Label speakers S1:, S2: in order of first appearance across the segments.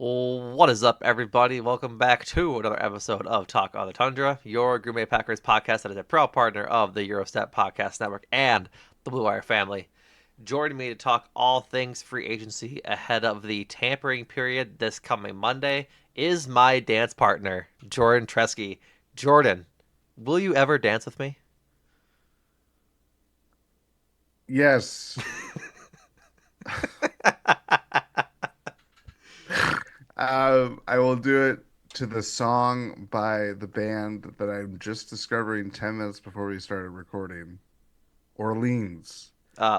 S1: What is up, everybody? Welcome back to another episode of Talk on the Tundra, your Green Bay Packers podcast that is a proud partner of the Eurostat Podcast Network and the Blue Wire family. Joining me to talk all things free agency ahead of the tampering period this coming Monday is my dance partner, Jordan Tresky. Jordan, will you ever dance with me?
S2: Yes. I will do it to the song by the band that I'm just discovering 10 minutes before we started recording. Orleans.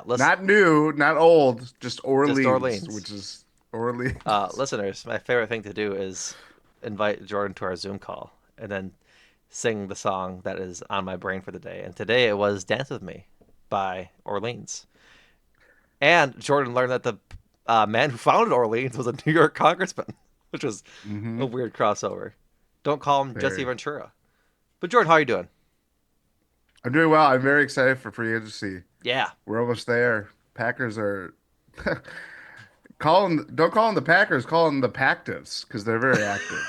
S1: Listen,
S2: Not new, not old, just
S1: just
S2: Orleans,
S1: Orleans.
S2: which is Orleans.
S1: Listeners, my favorite thing to do is invite Jordan to our Zoom call and then sing the song that is on my brain for the day. And today it was Dance With Me by Orleans. And Jordan learned that the man who founded Orleans was a New York congressman, which was a
S2: Mm-hmm.
S1: weird crossover. Don't call him Jesse
S2: Very.
S1: Ventura. But Jordan, how are you doing?
S2: I'm doing well. I'm very excited for free agency.
S1: Yeah,
S2: We're almost there. Packers are don't call them the Packers, call them the Pactives because they're very active.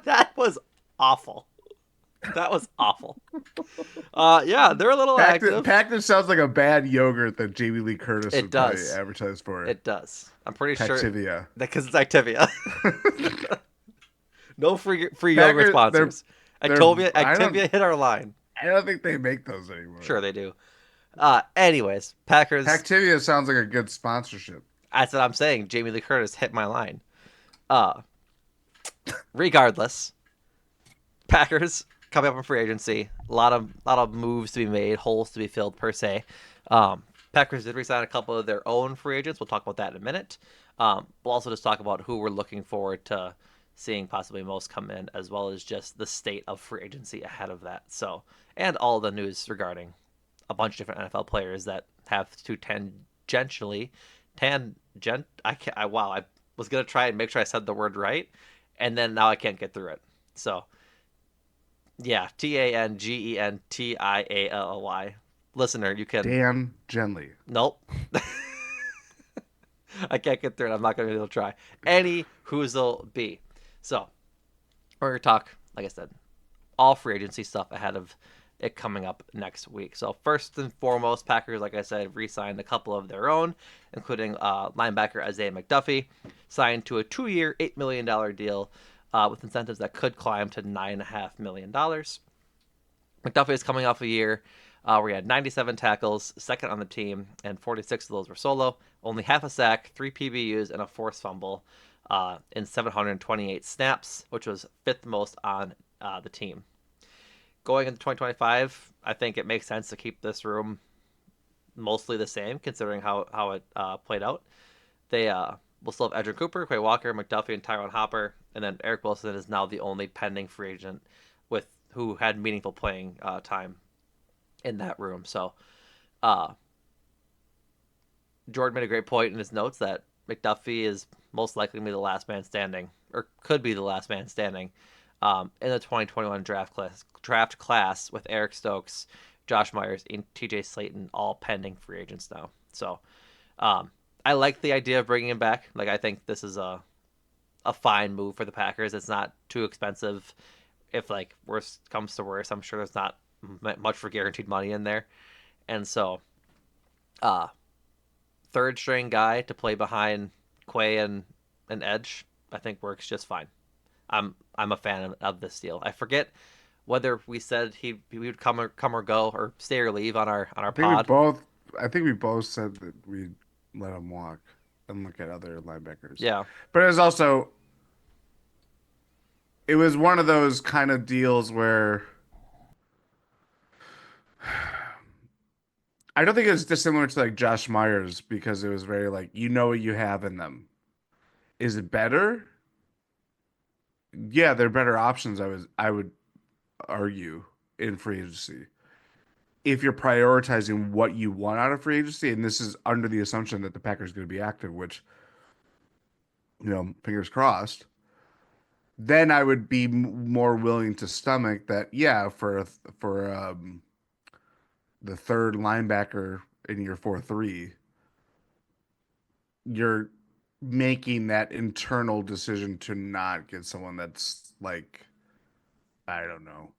S1: that was awful. That was awful. Yeah, they're a little
S2: Pactive,
S1: active.
S2: Pactive sounds like a bad yogurt that Jamie Lee Curtis
S1: It
S2: would probably
S1: does.
S2: advertise for.
S1: It does. I'm pretty sure
S2: Pactivia.
S1: because it's Activia. No free yogurt
S2: Packers,
S1: sponsors.
S2: they're
S1: Activia hit our line.
S2: I don't think they make those anymore.
S1: Sure they do. Anyways, Packers.
S2: Pactivia sounds like a good sponsorship.
S1: That's what I'm saying. Jamie Lee Curtis hit my line. Uh, Regardless, Packers coming up in free agency. A lot of moves to be made, holes to be filled per se. Packers did resign a couple of their own free agents. We'll talk about that in a minute. We'll also just talk about who we're looking forward to seeing possibly most come in, as well as just the state of free agency ahead of that. So, and all the news regarding a bunch of different NFL players that have to tangent. I was gonna try and make sure I said the word right, and then now I can't get through it. So yeah, Tangentially. Listener, you can.
S2: Dan Genly.
S1: Nope. I can't get through it. I'm not going to be able to try. Any who's'll be. So, we're going to talk, like I said, all free agency stuff ahead of it coming up next week. So, first and foremost, Packers, like I said, re signed a couple of their own, including linebacker Isaiah McDuffie, signed to a 2 year, $8 million deal with incentives that could climb to $9.5 million. McDuffie is coming off a year where he had 97 tackles, second on the team, and 46 of those were solo. Only half a sack, 3 PBUs, and a forced fumble in 728 snaps, which was fifth most on the team. Going into 2025, I think it makes sense to keep this room mostly the same, considering how it played out. They will still have Edgerrin Cooper, Quay Walker, McDuffie, and Tyrone Hopper, and then Eric Wilson is now the only pending free agent with who had meaningful playing time in that room. So, uh, Jordan made a great point in his notes that McDuffie is most likely to be the last man standing, or could be the last man standing, in the 2021 draft class with Eric Stokes, Josh Myers, and T.J. Slayton all pending free agents now. So, um, I like the idea of bringing him back. Like, I think this is a fine move for the Packers. It's not too expensive. If like worst comes to worst, I'm sure there's not much for guaranteed money in there, and so uh third string guy to play behind Quay and Edge, I think works just fine. I'm a fan of this deal. I forget whether we said he would come or go or stay or leave on our
S2: I think we
S1: pod.
S2: both I think we both said that we'd let him walk and look at other linebackers.
S1: Yeah,
S2: But it was one of those kind of deals where I don't think it was dissimilar to like Josh Myers because it was very like you know what you have in them. Is it better? Yeah, they're better options. I would argue in free agency. If you're prioritizing what you want out of free agency, and this is under the assumption that the Packers are going to be active, which fingers crossed, then I would be more willing to stomach that. Yeah, for the third linebacker in your 4-3, you're making that internal decision to not get someone that's like, I don't know.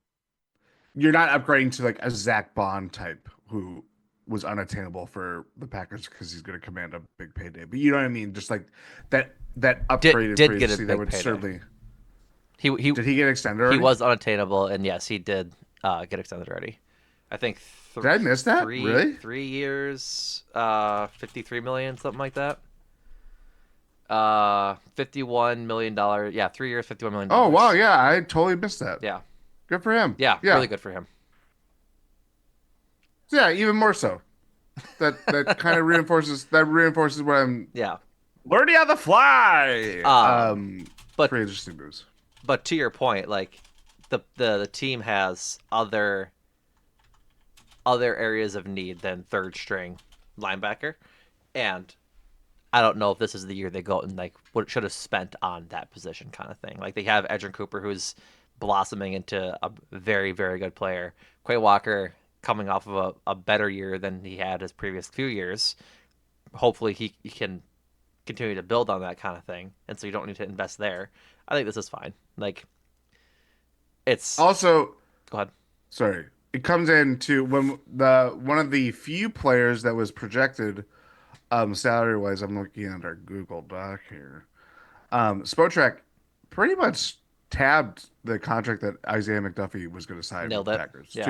S2: You're not upgrading to like a Zach Bond type who was unattainable for the Packers because he's going to command a big payday. But you know what I mean? Just like that upgraded
S1: Did
S2: free
S1: get a
S2: agency that
S1: big
S2: would
S1: payday.
S2: certainly.
S1: He
S2: Did he get extended
S1: he
S2: already?
S1: was unattainable, and yes, he did get extended already. I think
S2: Did I miss that? Really?
S1: 3 years, 53 million, something like that. $51 million. Yeah, 3 years,
S2: Oh wow,
S1: $51 million.
S2: yeah, I totally missed that.
S1: Yeah,
S2: Good for him.
S1: yeah,
S2: Yeah,
S1: really good for him.
S2: yeah, even more so. That kind of reinforces what I'm
S1: Yeah.
S2: learning on the fly.
S1: But
S2: Free agency moves.
S1: to your point, like the team has other areas of need than third string linebacker, and I don't know if this is the year they go and like what should have spent on that position kind of thing. Like they have Edgerrin Cooper, who's blossoming into a very, very good player. Quay Walker coming off of a better year than he had his previous few years. Hopefully he can continue to build on that kind of thing, and so you don't need to invest there. I think this is fine. Like it's
S2: Also,
S1: go ahead.
S2: sorry, it comes into when the one of the few players that was projected, salary wise. I'm looking at our Google Doc here. Spotrac pretty much tabbed the contract that Isaiah McDuffie was going to sign with
S1: Nailed
S2: the
S1: it.
S2: Packers.
S1: Yeah.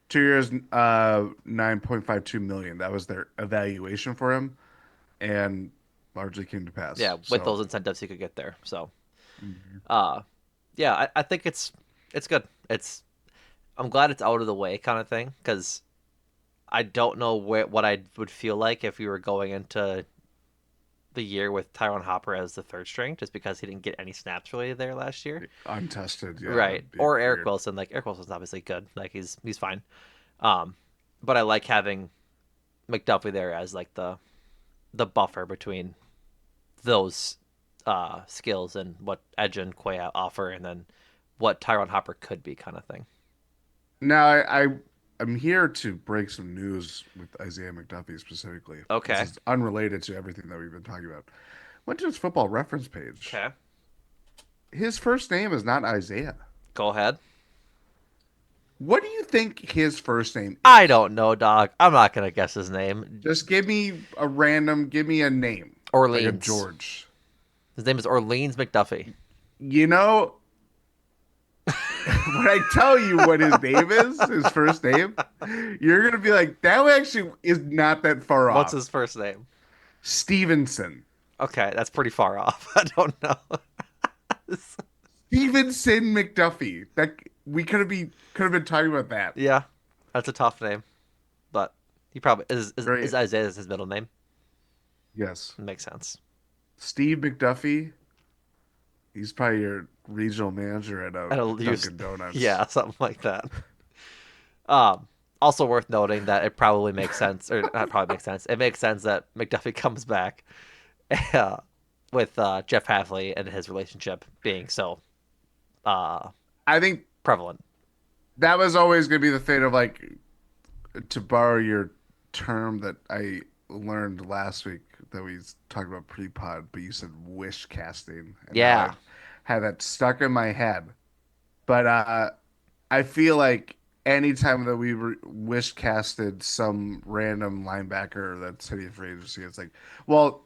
S2: 2 years, 9.52 million. That was their evaluation for him, and largely came to pass.
S1: Yeah, with
S2: So,
S1: those incentives he could get there. So
S2: mhm.
S1: uh yeah, I think it's good. I'm glad it's out of the way kind of thing because I don't know what I would feel like if we were going into the year with Tyrone Hopper as the third string, just because he didn't get any snaps really there last year.
S2: Untested, yeah,
S1: Right.
S2: that'd be
S1: Or Eric
S2: weird.
S1: Wilson. Like Eric Wilson's obviously good. Like he's fine. Um, but I like having McDuffie there as like the buffer between those skills and what Edge and Quay offer, and then what Tyrone Hopper could be, kind of thing.
S2: Now, I'm here to break some news with Isaiah McDuffie specifically. This
S1: Okay.
S2: is unrelated to everything that we've been talking about. Went to his football reference page.
S1: Okay.
S2: His first name is not Isaiah.
S1: Go ahead.
S2: What do you think his first name
S1: I
S2: is?
S1: don't know, dog. I'm not gonna guess his name.
S2: Just give me a name, like a
S1: Orleans.
S2: George.
S1: His name is Orleans McDuffie.
S2: You know, when I tell you what his name is, his first name, you're gonna be like, that actually is not that far
S1: What's
S2: off.
S1: his first name?
S2: Stevenson.
S1: Okay, that's pretty far off. I don't know.
S2: Stevenson McDuffie. That we could have been talking about that.
S1: Yeah, that's a tough name, but he probably
S2: Right?
S1: is Isaiah his middle name.
S2: Yes.
S1: Makes sense.
S2: Steve McDuffie. He's probably your regional manager at
S1: I don't use,
S2: Dunkin' Donuts.
S1: yeah, something like that. Also worth noting that it probably makes sense, or not probably makes sense. It makes sense that McDuffie comes back uh, with Jeff Hadley and his relationship being so uh,
S2: I think
S1: prevalent.
S2: that was always going to be the fate of like, to borrow your term that I learned last week that we talked about pre-pod, but you said wish casting, and now
S1: Yeah.
S2: I've had that stuck in my head. But I feel like anytime that we wish casted some random linebacker that's hitting free agency, it's like, well,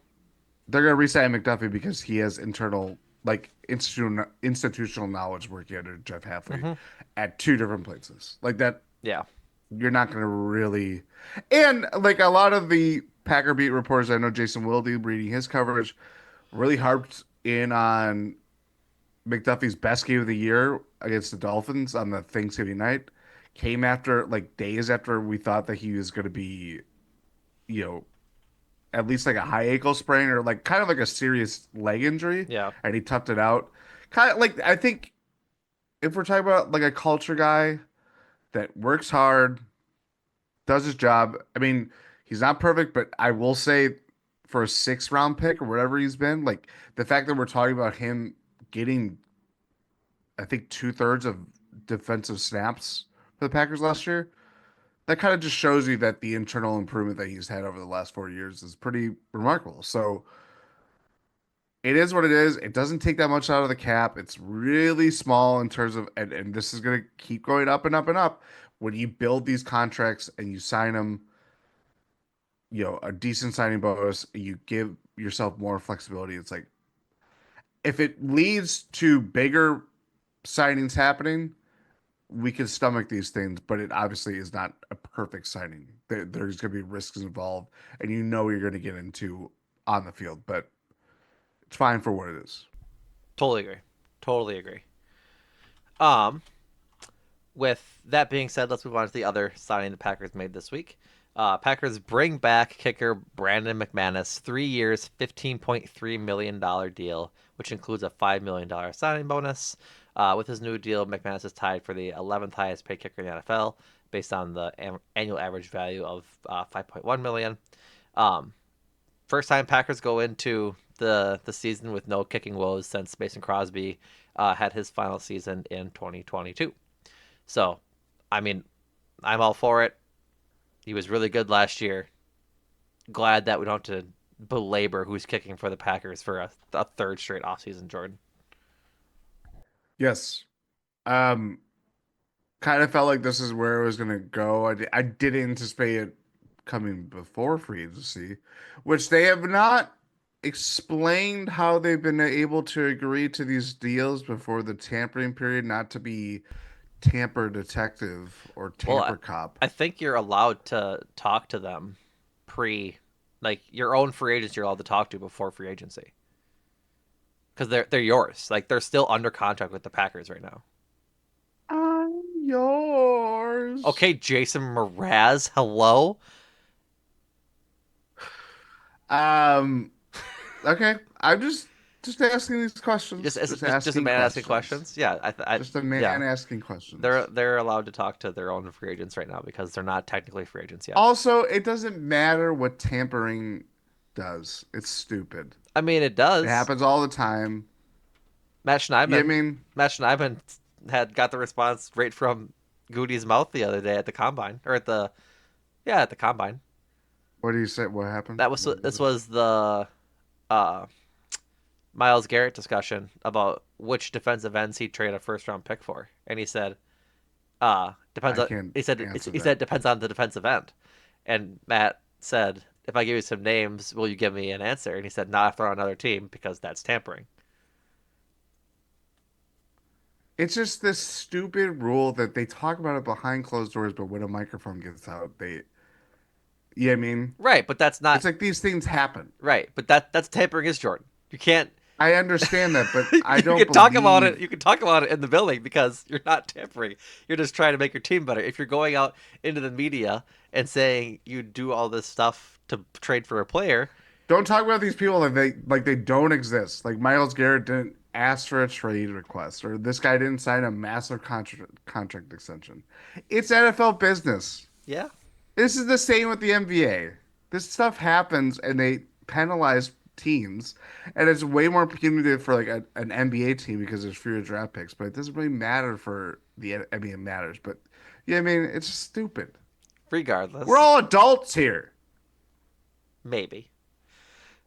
S2: they're gonna resign McDuffie because he has internal like institutional knowledge working under Jeff Halfley
S1: Hmm.
S2: at two different places. Like that,
S1: Yeah.
S2: you're not gonna really, and like a lot of the Packer beat reporters, I know Jason Wilde reading his coverage really harped in on McDuffie's best game of the year against the Dolphins on the Thanksgiving night. Came after like days after we thought that he was going to be, you know, at least like a high ankle sprain or like kind of like a serious leg injury,
S1: Yeah.
S2: and he toughed it out. Kind of like I think if we're talking about like a culture guy that works hard, does his job. I mean, he's not perfect, but I will say for a 6th round pick or whatever he's been, like the fact that we're talking about him getting, I think 2/3 of defensive snaps for the Packers last year, that kind of just shows you that the internal improvement that he's had over the last 4 years is pretty remarkable. So it is what it is. It doesn't take that much out of the cap. It's really small in terms of, and this is going to keep going up and up and up. When you build these contracts and you sign them, a decent signing bonus, you give yourself more flexibility. It's like if it leads to bigger signings happening, we can stomach these things, but it obviously is not a perfect signing. There's going to be risks involved, and you're going to get into on the field, but it's fine for what it is.
S1: Totally agree. Totally agree. Um, with that being said, let's move on to the other signing the Packers made this week. Packers bring back kicker Brandon McManus, 3 years, $15.3 million deal, which includes a $5 million signing bonus. With his new deal, McManus is tied for the 11th highest paid kicker in the NFL, based on the annual average value of 5.1 million. Um, First time Packers go into the season with no kicking woes since Mason Crosby had his final season in 2022. So, I mean, I'm all for it. He was really good last year. Glad that we don't have to belabor who's kicking for the Packers for a third straight offseason, Jordan.
S2: Yes. Um, Kind of felt like this is where it was going to go. I did anticipate it coming before free agency, which they have not explained how they've been able to agree to these deals before the tampering period, not to be tamper detective or
S1: Well,
S2: tamper cop.
S1: I think you're allowed to talk to them pre, like your own free agents. You're allowed to talk to before free agency because they're yours. Like they're still under contract with the Packers right now.
S2: I'm yours.
S1: Okay, Jason Mraz, hello.
S2: Um, okay. I'm just asking these questions. Just
S1: Just a
S2: asking
S1: man asking
S2: questions.
S1: questions. Yeah,
S2: Just a
S1: yeah.
S2: man asking
S1: They're
S2: questions.
S1: they're allowed to talk to their own free agents right now because they're not technically free agents yet.
S2: Also, it doesn't matter what tampering does. It's stupid.
S1: I mean, it
S2: It
S1: does.
S2: happens all the time.
S1: Matt
S2: Yeah, I
S1: Schneidman,
S2: mean,
S1: Matt Schneidman had got the response right from Goody's mouth the other day at the combine or at the combine.
S2: what do you say? What happened?
S1: That was this was the uh, Miles Garrett discussion about which defensive ends he'd trade a first round pick for, and he said, depends
S2: I
S1: on."
S2: can't answer
S1: He said
S2: that.
S1: it depends on the defensive end, and Matt said, "If I give you some names, will you give me an answer?" And he said, "Not after on another team because that's tampering."
S2: It's just this stupid rule that they talk about it behind closed doors, but when a microphone gets out, I mean,
S1: Right, but that's
S2: it's
S1: not
S2: like these things happen.
S1: right. But that's tampering is Jordan. You can't.
S2: I understand that, but I
S1: You
S2: don't
S1: can talk about it.
S2: believe.
S1: You can talk about it in the building because you're not tampering. You're just trying to make your team better. If you're going out into the media and saying you do all this stuff to trade for a player,
S2: Don't talk about these people like they don't exist. Like Miles Garrett didn't ask for a trade request, or this guy didn't sign a massive contract extension. It's NFL business.
S1: yeah,
S2: This is the same with the NBA. This stuff happens, and they penalize teams, and it's way more punitive for like an NBA team because there's fewer draft picks. But it doesn't really matter for the NBA matters. But yeah, I mean, it's just stupid. We're
S1: regardless,
S2: all adults here.
S1: maybe.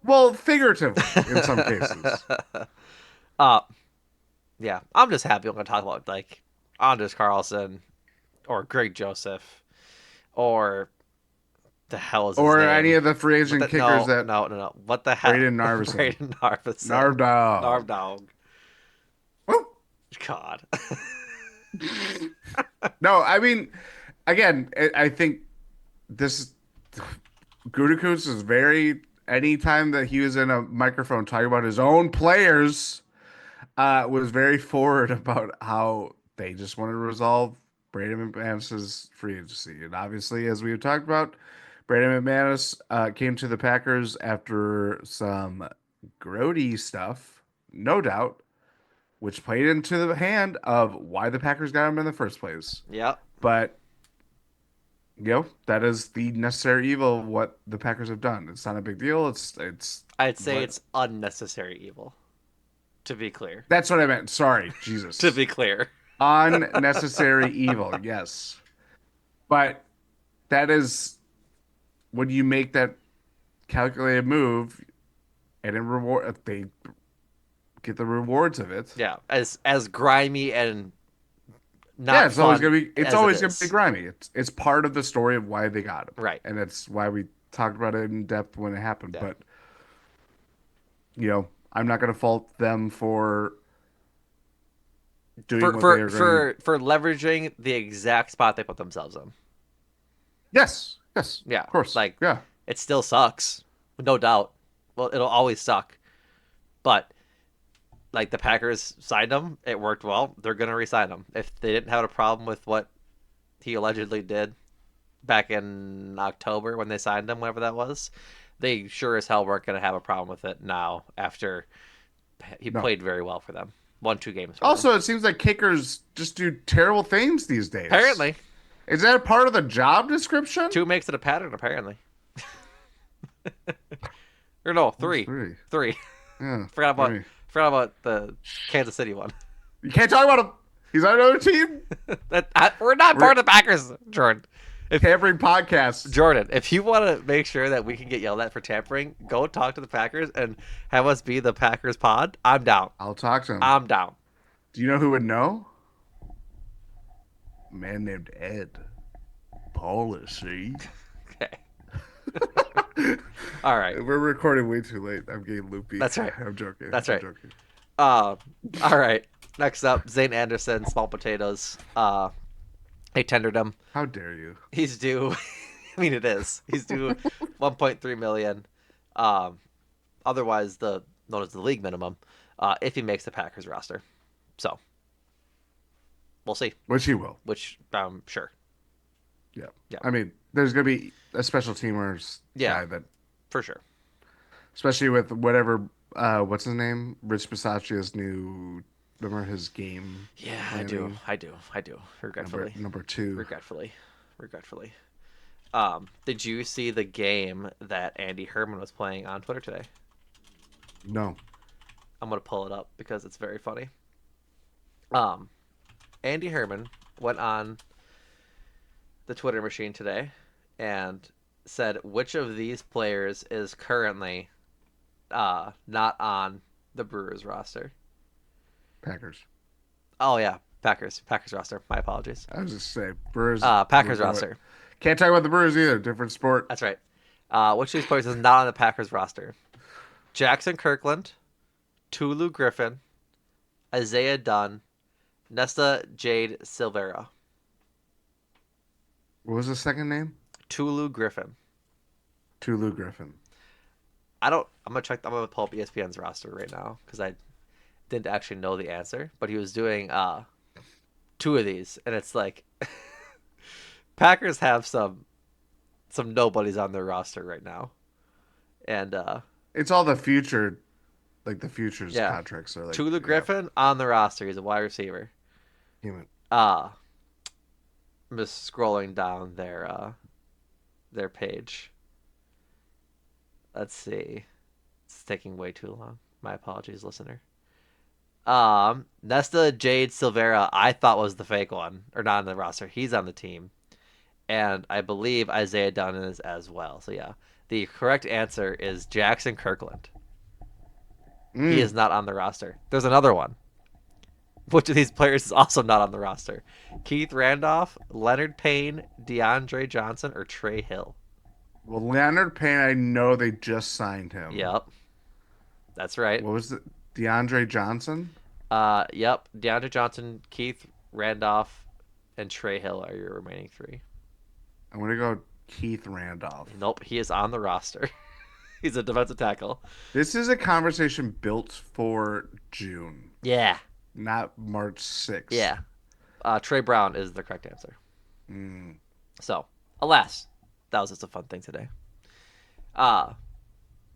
S2: Well, figuratively in some cases.
S1: uh, yeah, I'm just happy I'm going to talk about like Anders Carlson or Greg Joseph or the hell is his
S2: Or any
S1: name?
S2: of the free
S1: What
S2: agent
S1: the
S2: kickers
S1: no
S2: that
S1: no no no? What the hell?
S2: Braden Narvison,
S1: Braden Narvison,
S2: Narvdog.
S1: Narvdog.
S2: Woo!
S1: God.
S2: No, I mean, again, I think this Gutekunst is very. Anytime that he was in a microphone talking about his own players, was very forward about how they just want to resolve Braden McManus's free agency. And obviously, as we have talked about, Braden McManus came to the Packers after some grody stuff, no doubt, which played into the hand of why the Packers got him in the first place.
S1: Yep.
S2: But that is the necessary evil of what the Packers have done. It's not a big deal. It's
S1: I'd say
S2: what
S1: it's unnecessary evil. To be clear.
S2: that's what I meant. Sorry,
S1: To
S2: Jesus.
S1: be clear.
S2: Unnecessary evil, yes. But that is when you make that calculated move and in reward they get the rewards of it.
S1: Yeah, as grimy and
S2: Yeah,
S1: not
S2: it's always
S1: fun
S2: gonna be
S1: as it is.
S2: grimy. It's part of the story of why they got him,
S1: Right.
S2: and it's why we talked about it in depth when it happened.
S1: Yeah.
S2: But I'm not gonna fault them for doing
S1: For
S2: what they
S1: for
S2: are going.
S1: for leveraging the exact spot they put themselves in.
S2: Yes, yes,
S1: Yeah.
S2: of course,
S1: Like
S2: yeah.
S1: it still sucks, no doubt. Well, it'll always suck. But like the Packers signed him, it worked well. They're gonna re-sign him. If they didn't have a problem with what he allegedly did back in October when they signed him, whatever that was, they sure as hell weren't gonna have a problem with it now after he
S2: No.
S1: played very well for them. Won 2 games for them.
S2: Also, it seems like kickers just do terrible things these days.
S1: Apparently,
S2: Is that a part of the job description?
S1: 2 makes it a pattern. Apparently, or no,
S2: What's
S1: 3,
S2: three?
S1: 3.
S2: Yeah,
S1: forgot about
S2: three.
S1: forgot about the Kansas City one.
S2: You can't talk about him. He's on another team.
S1: We're not
S2: We're
S1: part of the Packers, Jordan.
S2: tampering podcast.
S1: Jordan, if you want to make sure that we can get yelled at for tampering, go talk to the Packers and have us be the Packers pod. I'm down.
S2: I'll talk to him.
S1: I'm down.
S2: Do you know who would know? A man named Ed. Policy.
S1: Okay. All right.
S2: We're recording way too late. I'm getting loopy.
S1: That's right.
S2: I'm joking.
S1: That's
S2: I'm
S1: right.
S2: joking.
S1: All right. Next up, Zane Anderson, small potatoes. They tendered him.
S2: How dare you?
S1: He's due. I mean, it is. He's due 1.3 million. Otherwise, known as the league minimum, if he makes the Packers roster. So, we'll see.
S2: Which he will.
S1: Which sure.
S2: Yeah.
S1: Yeah.
S2: I mean, there's gonna be a special teamers guy that,
S1: for sure.
S2: especially with whatever. What's his name? Rich Bisaccia's new. Remember his game?
S1: Yeah,
S2: planning?
S1: I do. Regretfully.
S2: Number 2.
S1: Regretfully. Did you see the game that Andy Herman was playing on Twitter today?
S2: No.
S1: I'm gonna pull it up because it's very funny. Andy Herman went on the Twitter machine today and said which of these players is currently not on the Brewers roster.
S2: Packers.
S1: Oh yeah, Packers roster. My apologies.
S2: I was just saying Brewers.
S1: Packers roster.
S2: Can't talk about the Brewers either. Different sport.
S1: That's right. Which of these players is not on the Packers roster? Jackson Kirkland, Tulu Griffin, Isaiah Dunn, Nesta Jade Silvera.
S2: What was the second name?
S1: Tulu Griffin.
S2: Tulu Griffin.
S1: I'm gonna pull up ESPN's roster right now because I didn't actually know the answer, but he was doing 2 of these, and it's like Packers have some nobodies on their roster right now, and
S2: It's all the future, like the futures
S1: yeah.
S2: contracts are like.
S1: Tulu Griffin on the roster. He's a wide receiver.
S2: Human.
S1: I'm just scrolling down their page. Let's see. It's taking way too long. My apologies, listener. Nesta Jade Silvera, I thought was the fake one, or not on the roster. He's on the team, and I believe Isaiah Dunn is as well. So yeah, the correct answer is Jackson Kirkland. He is not on the roster. There's another one. Which of these players is also not on the roster? Keith Randolph, Leonard Payne, DeAndre Johnson, or Trey Hill?
S2: Well, Leonard Payne, I know they just signed him.
S1: Yep, that's right.
S2: What was it? DeAndre Johnson?
S1: Yep. DeAndre Johnson, Keith Randolph, and Trey Hill are your remaining 3.
S2: I'm gonna go Keith Randolph.
S1: Nope, he is on the roster. He's a defensive tackle.
S2: This is a conversation built for June,
S1: Yeah.
S2: not March 6th.
S1: Yeah. Trey Brown is the correct answer.
S2: Mm.
S1: So, alas, that was just a fun thing today.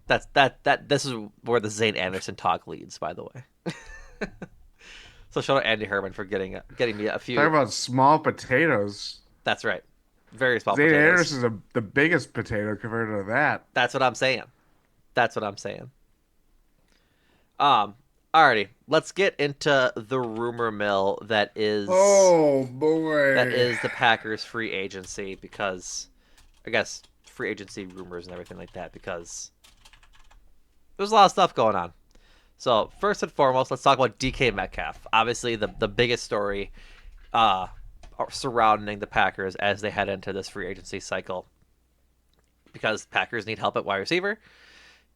S1: This is where the Zane Anderson talk leads, by the way. So shout out Andy Herman for getting me a few.
S2: Talk about small potatoes.
S1: That's right. Very small
S2: Zane
S1: potatoes.
S2: Anderson's the biggest potato compared to that.
S1: That's what I'm saying. Alrighty, let's get into the rumor mill that is.
S2: Oh boy.
S1: That is the Packers free agency, because I guess free agency rumors and everything like that, because there's a lot of stuff going on. So first and foremost, let's talk about DK Metcalf. Obviously, the biggest story uh, surrounding the Packers as they head into this free agency cycle, because Packers need help at wide receiver.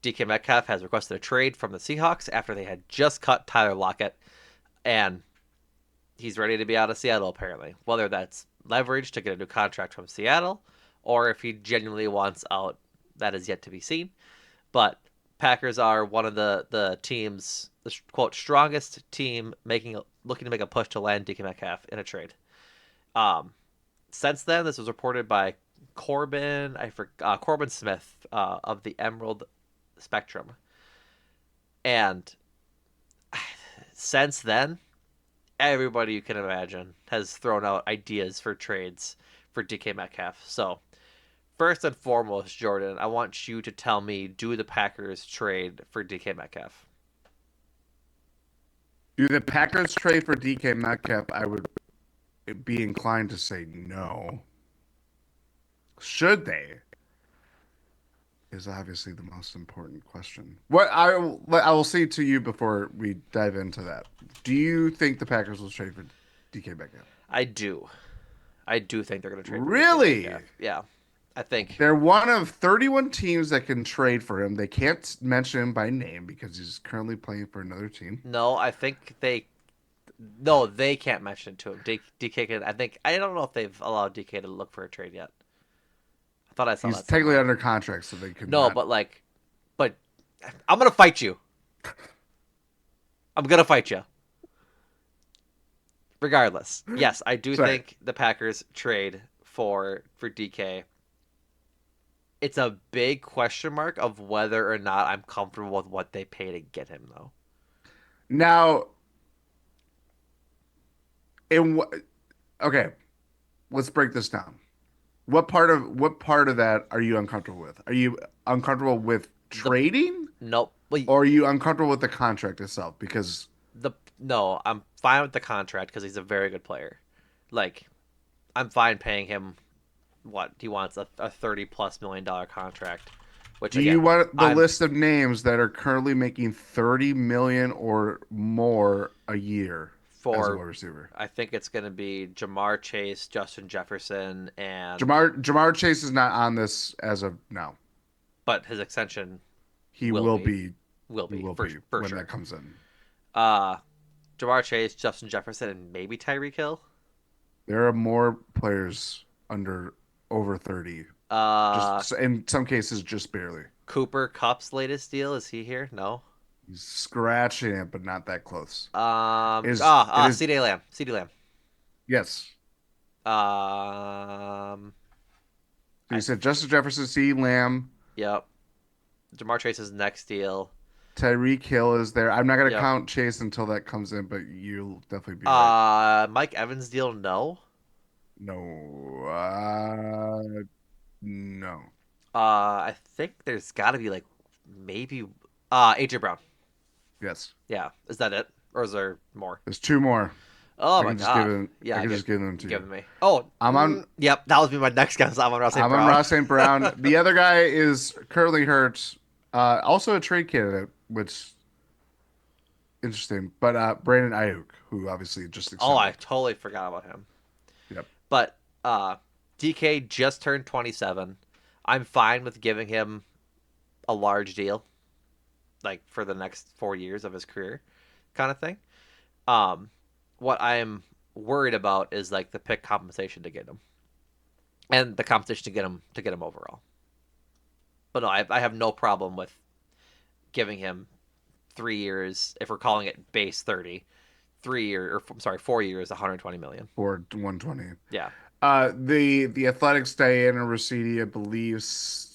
S1: DK Metcalf has requested a trade from the Seahawks after they had just cut Tyler Lockett, and he's ready to be out of Seattle apparently. Whether that's leverage to get a new contract from Seattle, or if he genuinely wants out, that is yet to be seen. But Packers are one of the teams, the quote strongest team looking to make a push to land DK Metcalf in a trade. Um, since then, this was reported by Corbin Smith of the Emerald Spectrum, and since then, everybody you can imagine has thrown out ideas for trades for DK Metcalf. So first and foremost, Jordan, I want you to tell me: do the Packers trade for DK Metcalf?
S2: Do the Packers trade for DK Metcalf? I would be inclined to say no. Should they? Is obviously the most important question. What I will say to you before we dive into that. Do you think the Packers will trade for DK Metcalf?
S1: I do. I do think they're going to trade for DK
S2: Really?
S1: Metcalf. Yeah, I think.
S2: They're one of 31 teams that can trade for him. They can't mention him by name because he's currently playing for another team.
S1: No, I think they. No, they can't mention it to him. DK can. I think. I don't know if they've allowed DK to look for a trade yet. I thought I saw
S2: He's
S1: that
S2: technically
S1: somewhere.
S2: under contract, so they could
S1: No,
S2: not.
S1: but but I'm gonna fight you. I'm gonna fight you. Regardless, yes, I do
S2: Sorry.
S1: think the Packers trade for DK. It's a big question mark of whether or not I'm comfortable with what they pay to get him, though.
S2: Now, in okay, let's break this down. What part of that are you uncomfortable with? Are you uncomfortable with
S1: The
S2: trading,
S1: Nope. Well,
S2: or are you uncomfortable with the contract itself? Because
S1: the no, I'm fine with the contract because he's a very good player. Like, I'm fine paying him what he wants, a 30+ million contract, which
S2: do you
S1: again,
S2: want the
S1: I'm
S2: list of names that are currently making 30 million or more a year as a
S1: for.
S2: wide receiver?
S1: I think it's going to be Jamar Chase, Justin Jefferson, and
S2: Jamar Chase is not on this as of now.
S1: but his extension
S2: He
S1: will
S2: will
S1: be
S2: be.
S1: will
S2: He
S1: be
S2: will
S1: for
S2: be
S1: for
S2: when
S1: sure.
S2: that comes in.
S1: Uh, Jamar Chase, Justin Jefferson, and maybe Tyreek Hill.
S2: There are more players under over 30.
S1: Uh,
S2: Just in some cases, just barely.
S1: Cooper Cup's latest deal, is he here? No.
S2: He's scratching it, but not that close. It is
S1: CD Lamb, CD Lamb.
S2: yes.
S1: Um,
S2: So
S1: I
S2: you said Justin Jefferson, C. Lamb,
S1: Yep. Jamar Chase's next deal.
S2: Tyreek Hill is there. I'm not gonna
S1: Yep.
S2: count Chase until that comes in, but you'll definitely be right.
S1: Mike Evans deal, no.
S2: No, no.
S1: I think there's got to be like maybe AJ Brown.
S2: Yes,
S1: Yeah, is that it, or is there more?
S2: there's two more.
S1: Oh
S2: I
S1: my
S2: can just give
S1: God.
S2: them. I
S1: Yeah,
S2: can just give them to you.
S1: give me. Oh,
S2: I'm on.
S1: yep, that was be my next guess. I'm on Ross St.
S2: I'm on
S1: Brown.
S2: Ross St. Brown. The other guy is currently hurt. Also a trade candidate, which interesting. But Brandon Ayuk, who obviously just
S1: Oh, I
S2: extended.
S1: totally forgot about him.
S2: Yep.
S1: But DK just turned 27. I'm fine with giving him a large deal, like for the next 4 years of his career, kind of thing. Um, what I'm worried about is like the pick compensation to get him, and the competition to get him overall. But no, I have no problem with giving him 3 years if we're calling it base 30, 3 year or I'm sorry 4 years, 120 million.
S2: For 120.
S1: Yeah.
S2: The Athletics Diana Rosidi, I believe,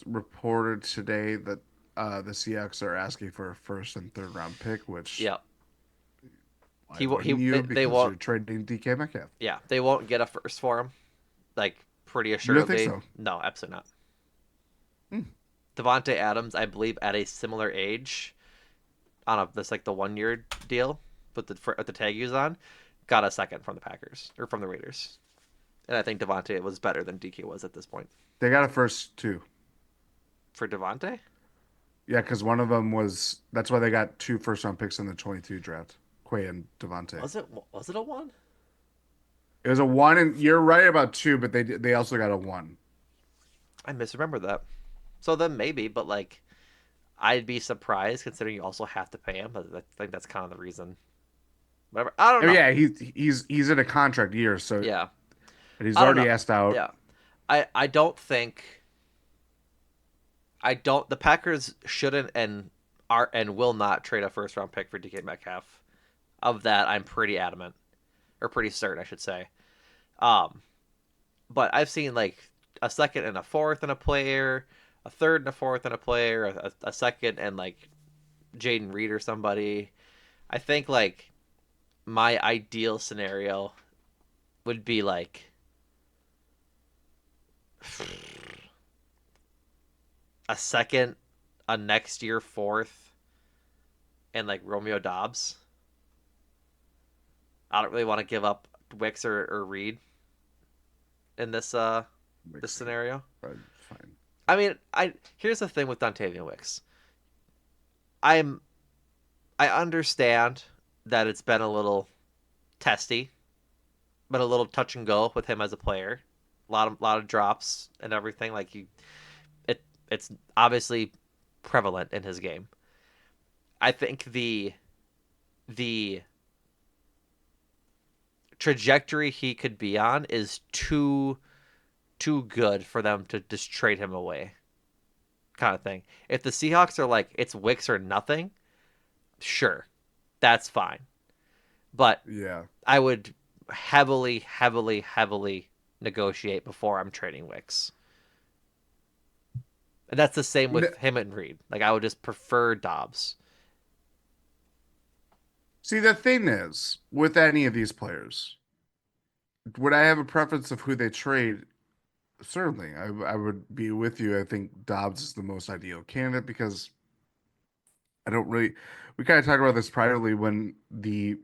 S2: reported today that the Seahawks are asking for a first and third round pick, which
S1: Yeah.
S2: why
S1: He
S2: wouldn't you?
S1: they
S2: Because
S1: won't.
S2: you're trading DK Metcalf.
S1: Yeah, they won't get a first for him. Like pretty
S2: You don't think
S1: assuredly,
S2: so?
S1: no, absolutely not.
S2: Hmm.
S1: Devonte Adams, I believe, at a similar age, on a this like the 1 year deal with the tag he was on, got a second from the Packers or from the Raiders, and I think Devonte was better than DK was at this point
S2: They got a first too.
S1: for Devonte.
S2: Yeah, because one of them was that's why they got two first round picks in the 22 draft, Quay and Devontae.
S1: Was it a one?
S2: It was a one, and you're right about two, but they also got a one.
S1: I misremember that. So then maybe, but like I'd be surprised considering you also have to pay him. But I think that's kind of the reason. Whatever. I don't
S2: Oh
S1: know.
S2: yeah, he's in a contract year, so
S1: Yeah,
S2: and he's
S1: I don't know.
S2: already asked out.
S1: Yeah, I don't think I don't. The Packers shouldn't and are and will not trade a first round pick for DK Metcalf. Of that, I'm pretty adamant or pretty certain, I should say. Um, but I've seen like a second and a fourth and a player, a third and a fourth and a player, a second and like Jaden Reed or somebody. I think like my ideal scenario would be like a second, a next year fourth, and like Romeo Dobbs. I don't really want to give up Wicks or Reed in this
S2: Makes sense,
S1: scenario.
S2: but fine.
S1: I mean, I here's the thing with Dontavian Wicks. I'm I understand that it's been a little testy, but a little touch and go with him as a player. A lot of drops and everything. Like it's obviously prevalent in his game. I think the trajectory he could be on is too good for them to just trade him away, kind of thing. If the Seahawks are like it's Wicks or nothing, sure, that's fine. But
S2: Yeah.
S1: I would heavily, heavily, heavily negotiate before I'm trading Wicks. And that's the same with
S2: N-
S1: him and Reed. Like I would just prefer Dobbs.
S2: See, the thing is, with any of these players, would I have a preference of who they trade? Certainly, I would be with you. I think Dobbs is the most ideal candidate because I don't really. We kind of talked about this privately when the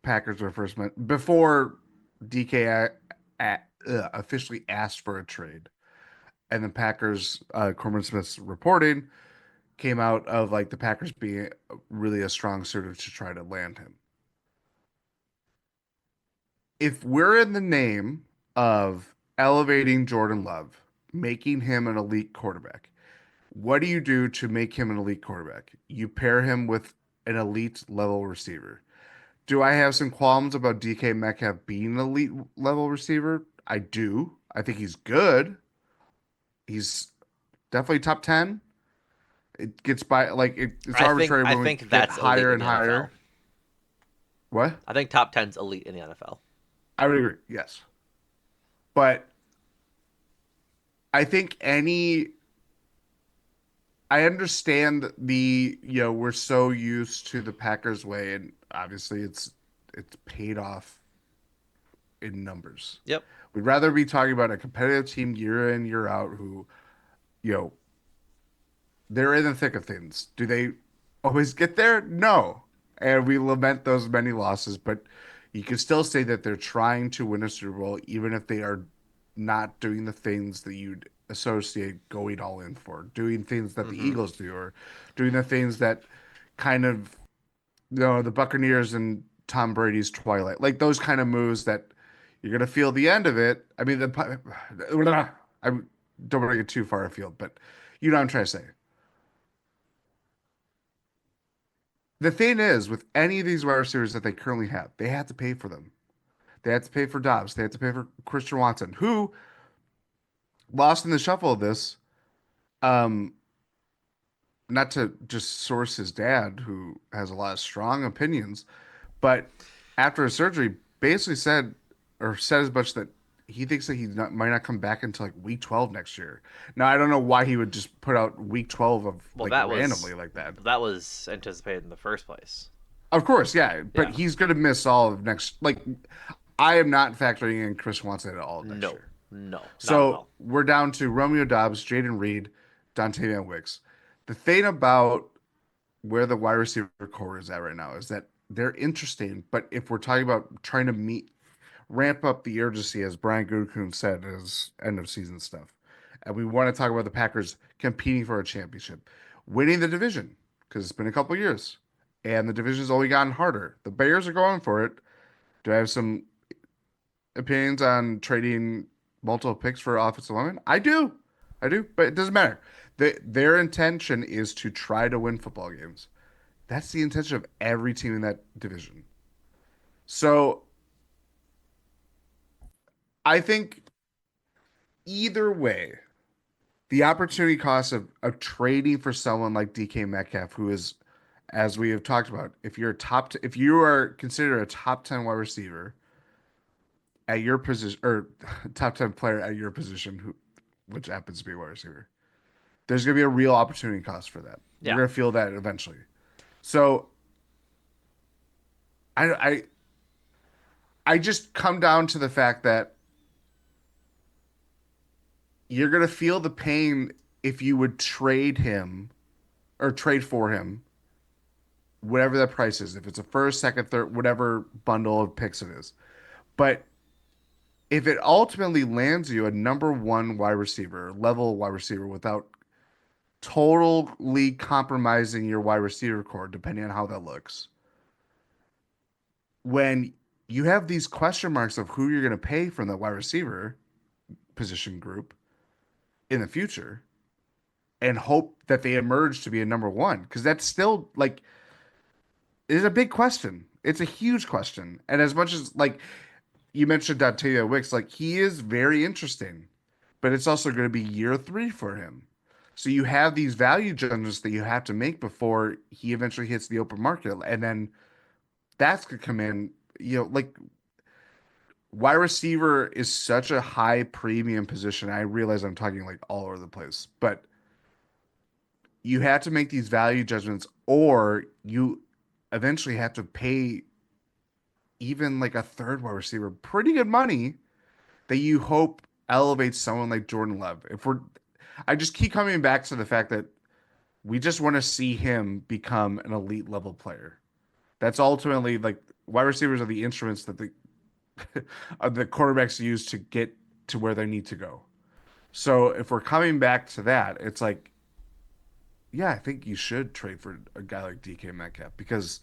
S2: Packers were first met before DK officially asked for a trade, and the Packers, Corbin Smith's reporting came out of like the Packers being really a strong suitor to try to land him. If we're in the name of elevating Jordan Love, making him an elite quarterback, what do you do to make him an elite quarterback? You pair him with an elite level receiver. Do I have some qualms about DK Metcalf being an elite level receiver? I do. I think he's good. He's definitely top 10. It gets by like it's
S1: I think
S2: arbitrary
S1: I
S2: when we
S1: think
S2: get
S1: that's elite
S2: higher
S1: in
S2: and
S1: the NFL.
S2: higher. What?
S1: I think top 10's elite in the NFL.
S2: I would agree. Yes. But I think any I understand we're so used to the Packers way, and obviously it's paid off in numbers.
S1: Yep.
S2: We'd rather be talking about a competitive team year in, year out who, you know, they're in the thick of things. Do they always get there? No. And we lament those many losses, but you can still say that they're trying to win a Super Bowl, even if they are not doing the things that you'd associate going all in for, doing things that the
S1: Mm-hmm.
S2: Eagles do, or doing the things that kind of, the Buccaneers and Tom Brady's twilight, like those kind of moves that you're gonna feel the end of it. I mean, I don't want to get too far afield, but you know what I'm trying to say. The thing is, with any of these wide receivers that they currently have, they have to pay for them. They have to pay for Dobbs. They have to pay for Christian Watson, who lost in the shuffle of this. Um, Not to just source his dad, who has a lot of strong opinions, but after his surgery, basically said or said as much that he thinks that might not come back until like week 12 next year. Now, I don't know why he would just put out week 12 of
S1: Well,
S2: like randomly like that.
S1: that was anticipated in the first place.
S2: Of course, yeah, but
S1: Yeah.
S2: he's going to miss all of next. Like, I am not factoring in Chris Watson at all next
S1: No.
S2: year.
S1: No. Not at
S2: So
S1: all.
S2: we're down to Romeo Dobbs, Jaden Reed, Dante Van Wicks. The thing about where the wide receiver core is at right now is that they're interesting, but if we're talking about trying to ramp up the urgency, as Brian Gutekunst said, as end of season stuff, and we want to talk about the Packers competing for a championship, winning the division because it's been a couple years and the division's only gotten harder. The Bears are going for it. Do I have some opinions on trading multiple picks for offensive linemen? I do, but it doesn't matter. Their intention is to try to win football games. That's the intention of every team in that division. So I think either way, the opportunity cost of trading for someone like DK Metcalf, who is, as we have talked about, if you are considered a top 10 wide receiver at your position or top 10 player at your position, which happens to be a wide receiver, there's going to be a real opportunity cost for that. You're
S1: Yeah.
S2: going to feel that eventually. So I, I, I just come down to the fact that you're going to feel the pain if you would trade him or trade for him, whatever that price is. If it's a first, second, third, whatever bundle of picks it is. But if it ultimately lands you a number one wide receiver, level wide receiver, without totally compromising your wide receiver core, depending on how that looks, when you have these question marks of who you're going to pay from the wide receiver position group in the future and hope that they emerge to be a number one, because that's still like, is a big question. It's a huge question. And as much as like you mentioned Dontavia Wicks, like he is very interesting, but it's also going to be year 3 for him. So you have these value judgments that you have to make before he eventually hits the open market. And then that's going to come in, like wide receiver is such a high premium position. I realize I'm talking like all over the place, but you have to make these value judgments or you eventually have to pay even like a third wide receiver pretty good money that you hope elevates someone like Jordan Love. I just keep coming back to the fact that we just want to see him become an elite level player. That's ultimately like wide receivers are the instruments that the quarterbacks use to get to where they need to go. So if we're coming back to that, it's like, yeah, I think you should trade for a guy like DK Metcalf because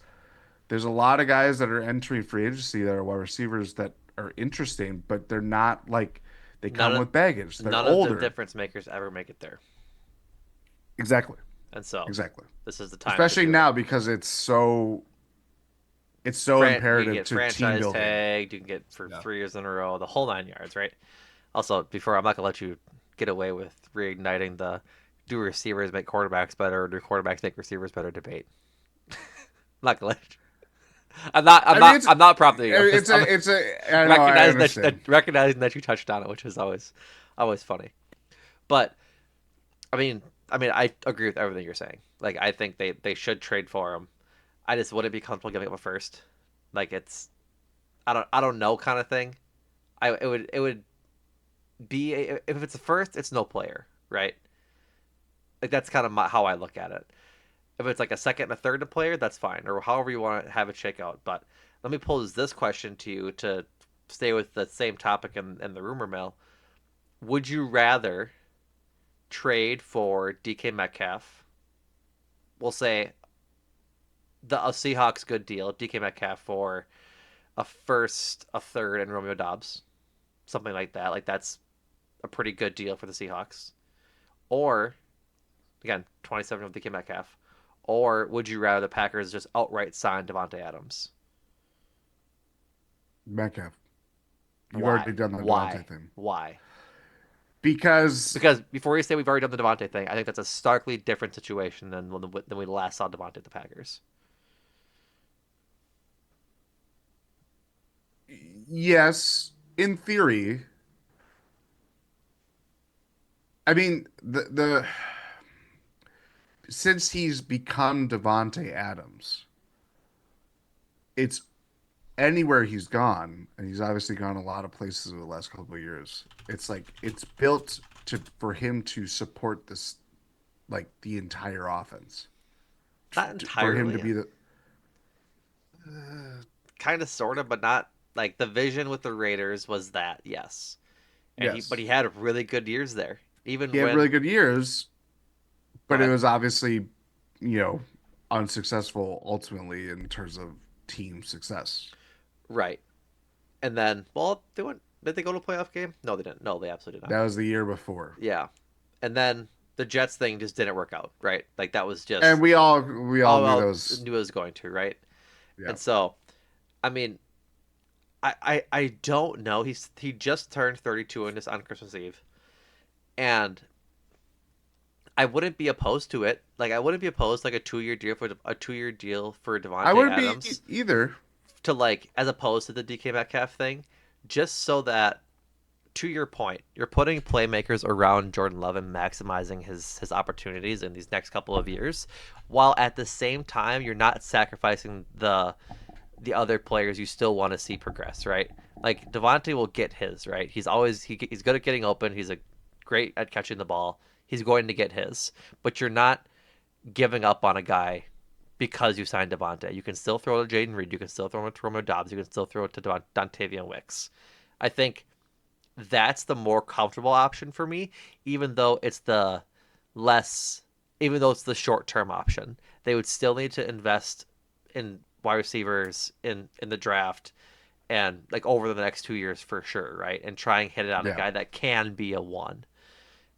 S2: there's a lot of guys that are entering free agency that are wide receivers that are interesting, but they're not like they
S1: None
S2: come
S1: of
S2: with baggage. They're
S1: none of the
S2: older.
S1: difference makers ever make it there,
S2: Exactly.
S1: and so
S2: Exactly.
S1: this is the time to
S2: Especially
S1: do it.
S2: now because it's so
S1: You can
S2: imperative
S1: get
S2: to team
S1: franchise
S2: building.
S1: tagged. You can get for
S2: Yeah.
S1: 3 years in a row, the whole 9 yards, right? Also, before I'm not gonna let you get away with reigniting the do receivers make quarterbacks better or do quarterbacks make receivers better debate. I'm not gonna let you. I'm not. I'm
S2: I mean,
S1: not. I'm not prompting you. I'm
S2: I know, I understand.
S1: recognizing that you touched on it, which is always funny. But I mean, I agree with everything you're saying. Like, I think they should trade for him. I just wouldn't be comfortable giving up a first. Like, it's I don't know kind of thing. It would be if it's a first, it's no player, right? Like that's kind of how I look at it. If it's like a second and a third to player, that's fine, or however you want to have it shake out. But let me pose this question to you to stay with the same topic in the rumor mill. Would you rather trade for DK Metcalf? We'll say a Seahawks good deal, DK Metcalf for a first, a third, and Romeo Dobbs, something like that. Like that's a pretty good deal for the Seahawks. Or again, 27 of DK Metcalf. Or would you rather the Packers just outright sign Devontae Adams?
S2: Metcalf. You've already
S1: Why?
S2: done the Devontae
S1: Why?
S2: thing.
S1: Why?
S2: Because
S1: Because before you say we've already done the Devontae thing, I think that's a starkly different situation than we last saw Devontae at the Packers.
S2: yes, in theory, I mean the since he's become Devontae Adams, it's anywhere he's gone, and he's obviously gone a lot of places over the last couple of years. It's like it's built to for him to support this like the entire offense.
S1: Not
S2: For him to
S1: entirely.
S2: be the
S1: Kind of, sort of, but not. Like the vision with the Raiders was that, yes, but
S2: yes,
S1: he had really good years there.
S2: he
S1: Even
S2: had
S1: when
S2: really good years,
S1: go
S2: but it
S1: ahead.
S2: was obviously you know, unsuccessful ultimately in terms of team success.
S1: Right. And then, well, they went. Did they go to a playoff game? No, they didn't. No, they absolutely did not.
S2: That was the year before.
S1: Yeah. And then the Jets thing just didn't work out, right? Like that was
S2: And
S1: just
S2: we all
S1: all
S2: knew
S1: well
S2: those.
S1: knew it was going to, right?
S2: Yeah.
S1: And so, I mean, I don't know. He just turned 32 on Christmas Eve, and I wouldn't be opposed to it. Like I wouldn't be opposed like a 2 year deal for
S2: I
S1: Devonte
S2: wouldn't be
S1: Adams
S2: either.
S1: to like as opposed to the DK Metcalf thing, just so that to your point, you're putting playmakers around Jordan Love and maximizing his opportunities in these next couple of years, while at the same time you're not sacrificing the other players you still want to see progress, right? Like Devontae will get his, right? He's good at getting open. He's a great at catching the ball. He's going to get his, but you're not giving up on a guy because you signed Devontae. You can still throw to Jaden Reed. You can still throw it to Romeo Dobbs. You can still throw it to Dontavian Wicks. I think that's the more comfortable option for me, even though it's the less, even though it's the short term option. They would still need to invest in wide receivers in the draft and like over the next 2 years for sure, right? And try and hit it on a
S2: Yeah.
S1: guy that can be a one,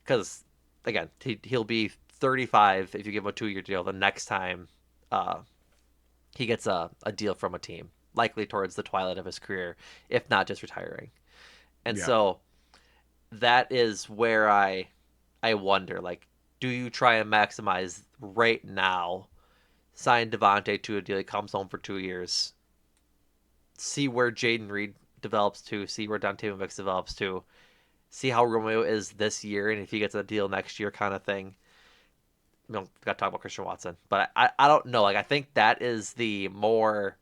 S1: because again, he'll be 35 if you give him a 2 year deal. The next time uh, he gets a deal from a team, likely towards the twilight of his career, if not just retiring. And
S2: Yeah.
S1: so that is where I wonder, like, do you try and maximize right now? Sign Devontae to a deal. He comes home for 2 years. See where Jaden Reed develops to. See where Dante Mix develops to. See how Romeo is this year, and if he gets a deal next year, kind of thing. We don't got to talk about Christian Watson, but I don't know. Like I think that is the more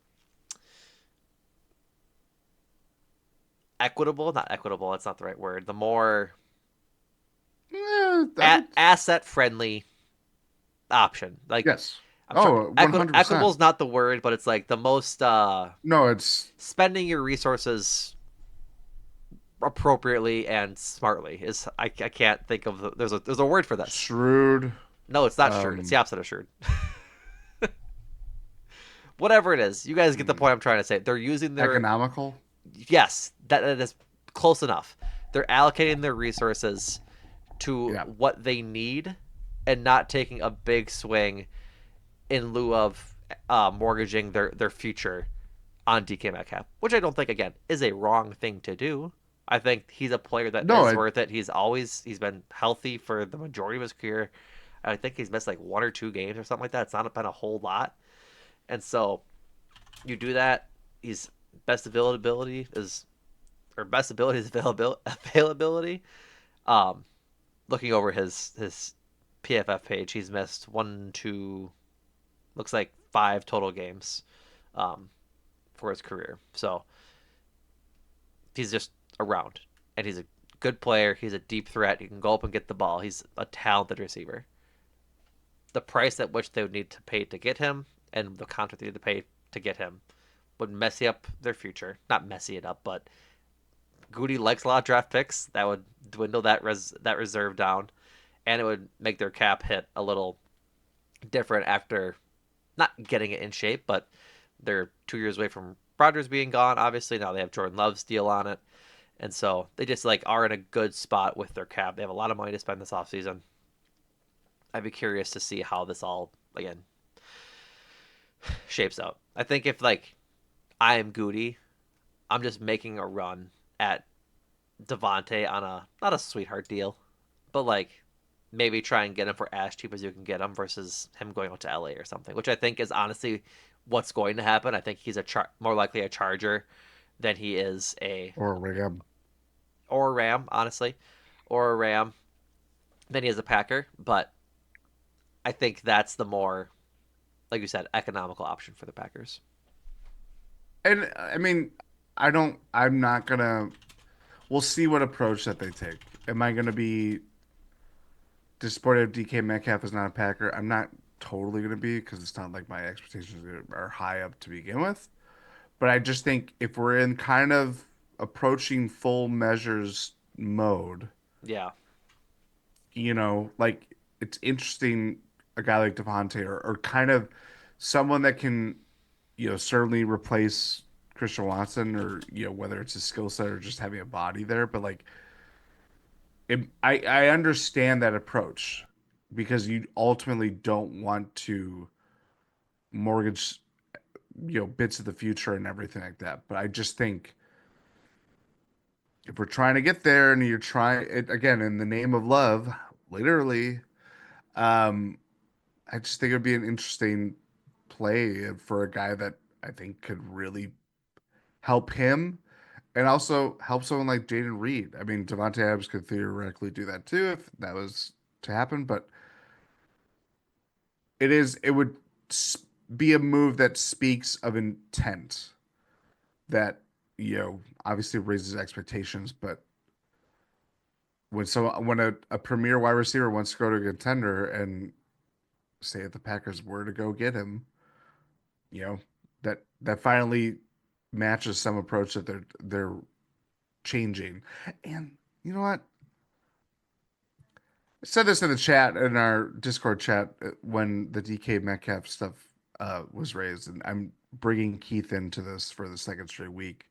S1: equitable, not equitable. That's not the right word. The more
S2: I would.
S1: asset friendly option. Like
S2: Yes.
S1: I'm trying.
S2: Oh, 100%.
S1: Equitable is not the word, but it's like the most
S2: No, it's
S1: spending your resources appropriately and smartly is I can't think of there's a word for this.
S2: shrewd,
S1: No, it's not shrewd. It's the
S2: um,
S1: opposite of shrewd. Whatever it is, you guys get the point I'm trying to say. They're using their
S2: economical.
S1: yes, that is close enough. They're allocating their resources to
S2: Yeah.
S1: what they need and not taking a big swing in lieu of mortgaging their future on DK Metcalf, which I don't think again is a wrong thing to do. I think he's a player that
S2: No,
S1: is worth it. He's been healthy for the majority of his career. I think he's missed like 1 or 2 games or something like that. It's not been a whole lot, and so you do that. He's best availability is or best ability is availability. Um, looking over his PFF page, he's missed one, two, looks like 5 total games um, for his career. So he's just around, and he's a good player. He's a deep threat. He can go up and get the ball. He's a talented receiver. The price at which they would need to pay to get him, and the contract they need to pay to get him, would messy up their future. Not messy it up, but Goody likes a lot of draft picks. That would dwindle that reserve down, and it would make their cap hit a little different after not getting it in shape, but they're 2 years away from Rodgers being gone. Obviously, now they have Jordan Love's deal on it, and so they just like are in a good spot with their cap. They have a lot of money to spend this offseason. I'd be curious to see how this all again shapes out. I think if like I am Goody, I'm just making a run at Devontae on a not a sweetheart deal, but like maybe try and get him for as cheap as you can get him versus him going out to LA or something, which I think is honestly what's going to happen. I think he's more likely a Charger than he is a
S2: or Ram.
S1: or a Ram, honestly, or a Ram than he is a Packer. But I think that's the more, like you said, economical option for the Packers.
S2: And I mean, I don't. I'm not gonna. We'll see what approach that they take. Am I gonna be disappointed if DK Metcalf is not a Packer? I'm not totally gonna be because it's not like my expectations are high up to begin with. But I just think if we're in kind of approaching full measures mode,
S1: Yeah,
S2: like it's interesting. a guy like Devontae or kind of someone that can, certainly replace Christian Watson or, whether it's a skill set or just having a body there. But like, I understand that approach because you ultimately don't want to mortgage, bits of the future and everything like that. But I just think if we're trying to get there and you're trying it again in the name of love, literally, um, I just think it'd be an interesting play for a guy that I think could really help him and also help someone like Jaden Reed. I mean, Devontae Adams could theoretically do that too if that was to happen, but it would be a move that speaks of intent that, obviously raises expectations, but when a premier wide receiver wants to go to a contender and say if the Packers were to go get him, you know, that finally matches some approach that they're changing. And you know what? I said this in the chat in our Discord chat when the DK Metcalf stuff was raised, and I'm bringing Keith into this for the second straight week.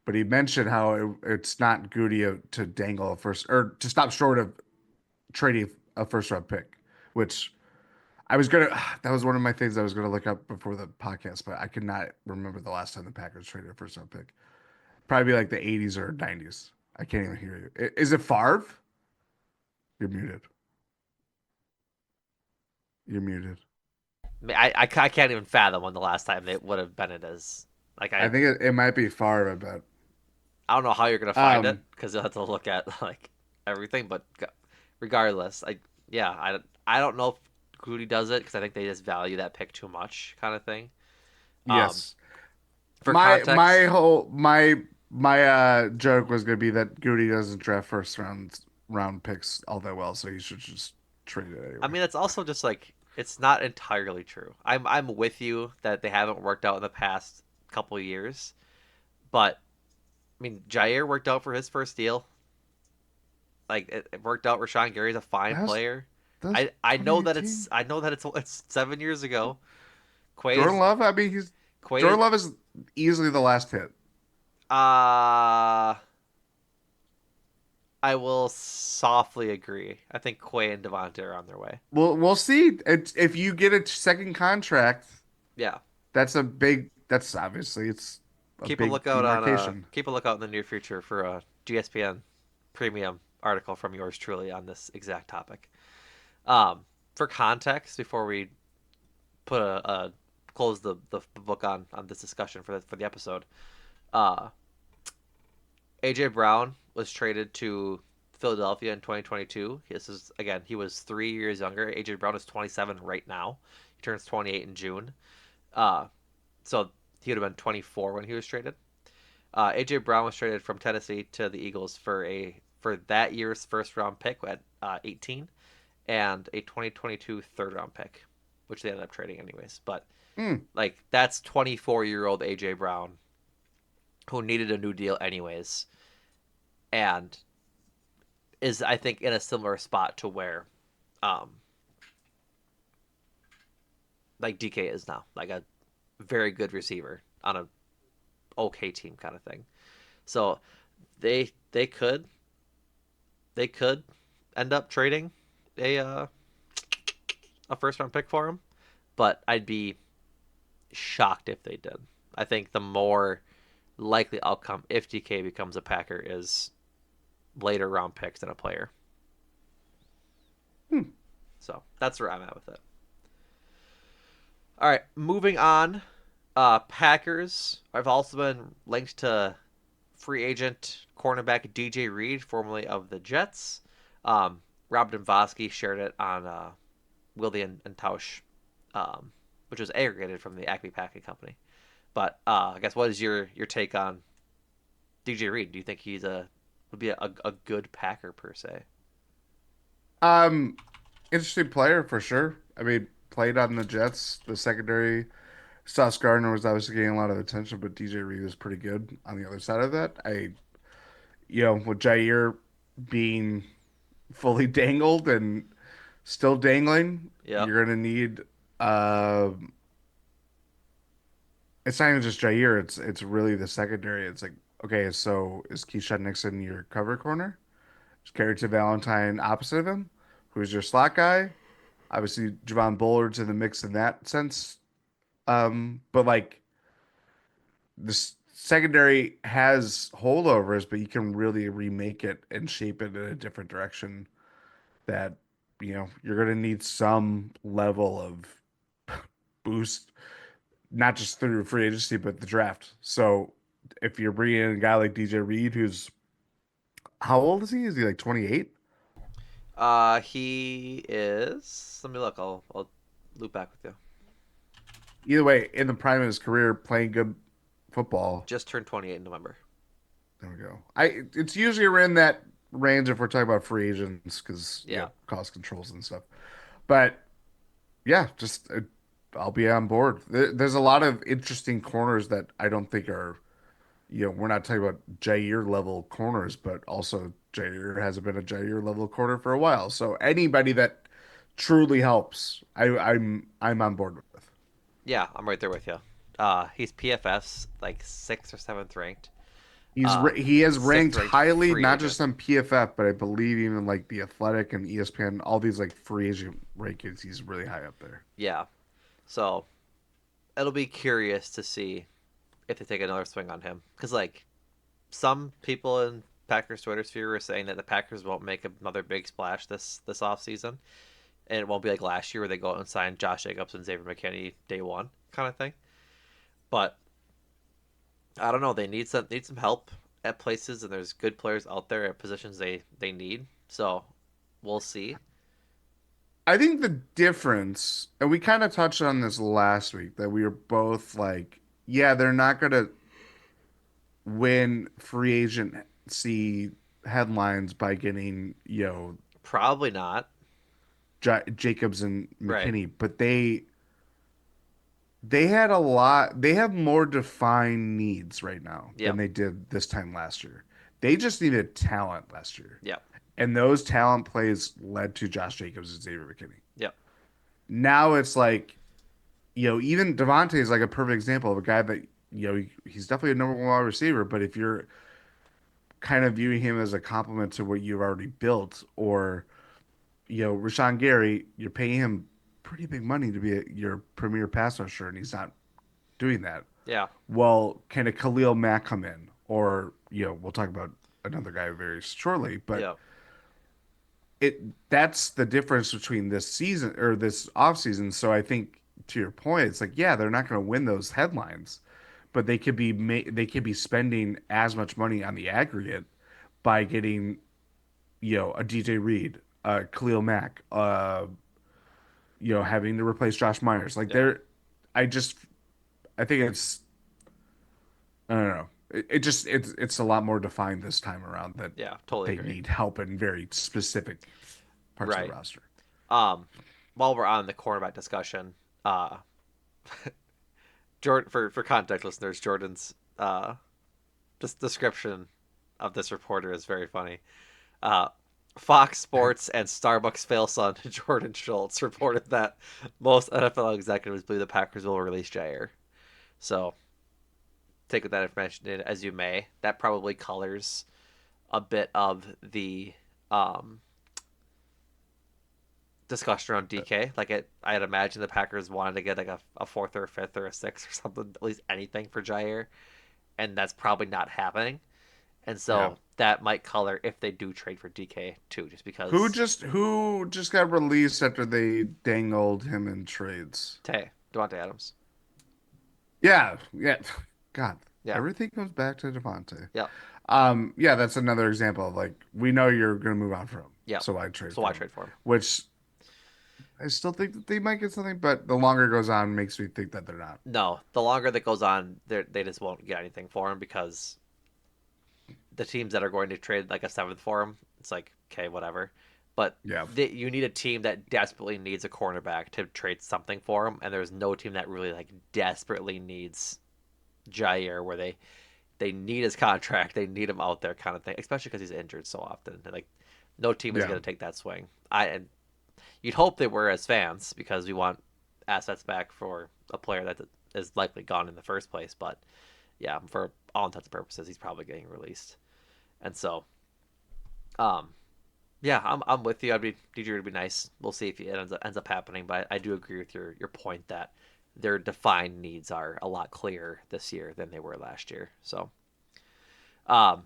S2: But he mentioned how it's not Goody to dangle a first or to stop short of trading a first round pick, which I was gonna. That was one of my things I was gonna look up before the podcast, but I could not remember the last time the Packers traded a first round pick. Probably like the 80s or 90s. I can't even hear you. Is it Favre? You're muted. You're muted.
S1: I can't even fathom when the last time it would have been it as like
S2: I think it might be Favre. I bet.
S1: I don't know how you're gonna find it
S2: Um.
S1: because you'll have to look at like everything. But regardless, yeah, I don't know if Goody does it because I think they just value that pick too much, kind of thing. Um,
S2: Yes.
S1: for
S2: My
S1: context,
S2: whole my joke was gonna be that Goody doesn't draft first round picks all that well, so you should just trade it
S1: I
S2: anyway.
S1: mean it's also just like it's not entirely true. I'm with you that they haven't worked out in the past couple of years, but I mean Jair worked out for his first deal. Like it worked out. Rashawn Gary's a fine
S2: That was
S1: player.
S2: that was
S1: I know that
S2: 2018.
S1: it's 7 years ago. Quay
S2: Jordan
S1: is
S2: Love. I mean, he's
S1: Quay is
S2: Jordan Love is easily the last hit.
S1: uh I will softly agree. I think Quay and Devontae are on their way.
S2: We'll see. If you get a second contract,
S1: Yeah.
S2: that's a big. That's obviously it's a big demarcation.
S1: Keep a lookout in the near future for a GSPN premium article from yours truly on this exact topic. For context, before we put a close the book on this discussion for the episode, uh, AJ Brown was traded to Philadelphia in 2022. This is again, he was 3 years younger. AJ Brown is 27 right now. He turns 28 in June. Uh, so he would have been 24 when he was traded. AJ Brown was traded from Tennessee to the Eagles for that year's first round pick at 18 and a 2022 third round pick, which they ended up trading anyways. But
S2: Hmm.
S1: like that's 24-year-old AJ Brown who needed a new deal anyways, and is I think in a similar spot to where um like DK is now, like a very good receiver on a okay team kind of thing. So they could end up trading a uh, a first round pick for him, but I'd be shocked if they did. I think the more likely outcome if DK becomes a Packer is later round picks than a player.
S2: Hmm.
S1: So that's where I'm at with it. All right, moving on. Packers have also been linked to free agent cornerback DJ Reed, formerly of the Jets. Rob Dombrowski shared it on Wilde and Tausch, which was aggregated from the Acme Packing Company. But I guess what is your take on DJ Reed? Do you think he's a would be a good Packer per se?
S2: Um. Interesting player for sure. I mean, played on the Jets. The secondary, Sauce Gardner was obviously getting a lot of attention, but DJ Reed was pretty good on the other side of that. With Jair being fully dangled and still dangling.
S1: Yep.
S2: You're gonna need uh it's not even just Jair, it's really the secondary. It's like, okay, so is Keyshawn Nixon your cover corner? Is Carrington Valentine opposite of him? Who's your slot guy? Obviously Javon Bullard's in the mix in that sense. But like this secondary has holdovers, but you can really remake it and shape it in a different direction that you're going to need some level of boost, not just through free agency, but the draft. So if you're bringing in a guy like DJ Reed, who's how old is he? Is he like 28?
S1: He is. Let me look. I'll loop back with you.
S2: Either way, in the prime of his career, playing good football.
S1: Just turned 28 in November.
S2: There we go. It's usually around that range if we're talking about free agents because
S1: Yeah.
S2: cost controls and stuff. But yeah, just I'll be on board. There's a lot of interesting corners that I don't think are, we're not talking about Jair level corners, but also Jair hasn't been a Jair level corner for a while. So anybody that truly helps, I'm on board with.
S1: Yeah, I'm right there with you. He's PFF's like sixth or seventh ranked.
S2: He has
S1: Sixth
S2: ranked
S1: ranked
S2: highly,
S1: free
S2: not
S1: agent.
S2: just on PFF, but I believe even like the Athletic and ESPN, all these like free agent rankings, he's really high up there.
S1: Yeah. So it'll be curious to see if they take another swing on him. Because like some people in Packers Twitter sphere are saying that the Packers won't make another big splash this offseason. And it won't be like last year where they go out and sign Josh Jacobs and Xavier McKinney day one kind of thing. But I don't know. They need some help at places, and there's good players out there at positions they need. So we'll see.
S2: I think the difference, and we kind of touched on this last week, that we were both like, yeah, they're not going to win free agency headlines by getting,
S1: Probably not.
S2: Jacobs and
S1: Right.
S2: McKinney, but they had a lot, they have more defined needs right now than
S1: Yep.
S2: they did this time last year. They just needed talent last year.
S1: Yep.
S2: And those talent plays led to Josh Jacobs and Xavier McKinney.
S1: Yep.
S2: Now it's like, even Devontae is like a perfect example of a guy that, he's definitely a number one wide receiver, but if you're kind of viewing him as a complement to what you've already built, or, Rashawn Gary, you're paying him pretty big money to be your premier pass rusher, and he's not doing that.
S1: Yeah.
S2: Well, can a Khalil Mack come in? Or, we'll talk about another guy very shortly, but
S1: Yep.
S2: it that's the difference between this season or this off season. So I think to your point, it's like, yeah, they're not going to win those headlines, but they could be spending as much money on the aggregate by getting, a DJ Reed, Khalil Mack, having to replace Josh Myers. Like
S1: Yeah.
S2: I just I think I don't know. It just it's a lot more defined this time around that
S1: Yeah. Totally
S2: they
S1: agree.
S2: need help in very specific parts of the
S1: Right.
S2: roster.
S1: Um, while we're on the cornerback discussion, uh, Jordan for context listeners, Jordan's description of this reporter is very funny. Uh, Fox Sports and Starbucks fail son Jordan Schultz reported that most NFL executives believe the Packers will release Jair. So take with that information in as you may. That probably colors a bit of the um, discussion around DK. I'd imagine the Packers wanted to get like a fourth or a fifth or a sixth or something, at least anything for Jair, and that's probably not happening. And
S2: Yeah.
S1: so that might color if they do trade for DK too, just
S2: Who
S1: because
S2: just who just got released after they dangled him in trades?
S1: Tay, Devontae Adams.
S2: Yeah, yeah. God,
S1: Yeah,
S2: everything comes back to Devontae.
S1: yeah,
S2: Yeah, that's another example of like we know you're gonna move on from him,
S1: yeah.
S2: so I trade
S1: So
S2: for
S1: why
S2: him.
S1: trade for him?
S2: Which I still think that they might get something, but the longer it goes on, makes me think that they're not.
S1: No, the longer that goes on, they just won't get anything for him because the teams that are going to trade like a seventh for him, it's like okay, whatever. But
S2: Yeah,
S1: you need a team that desperately needs a cornerback to trade something for him, and there's no team that really like desperately needs Jair, where they need his contract, they need him out there, kind of thing. Especially because he's injured so often. Like no team is
S2: yeah.
S1: going to take that swing. I you'd hope they were as fans because we want assets back for a player that is likely gone in the first place. But yeah, for all intents and purposes, he's probably getting released. And so, um, yeah, I'm with you. DJ would be nice. We'll see if it ends up happening. But I do agree with your point that their defined needs are a lot clearer this year than they were last year. So, um,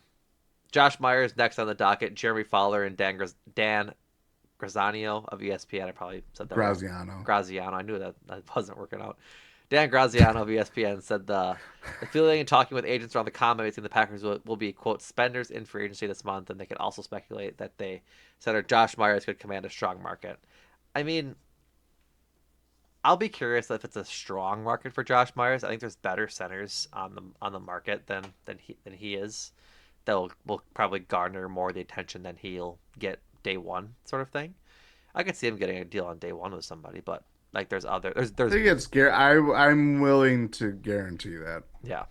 S1: Josh Myers next on the docket. Jeremy Fowler and Dan Graziano of ESPN. I probably said that wrong.
S2: Graziano.
S1: Graziano. I knew that wasn't working out. Dan Graziano of ESPN said the feeling and talking with agents around the comment between the Packers will be, quote, spenders in free agency this month, and they could also speculate that they center Josh Myers could command a strong market. I mean, I'll be curious if it's a strong market for Josh Myers. I think there's better centers on the market than he is that will probably garner more of the attention than he'll get day one, sort of thing. I could see him getting a deal on day one with somebody, but like
S2: I
S1: there's
S2: think it's I'm willing to guarantee that.
S1: yeah,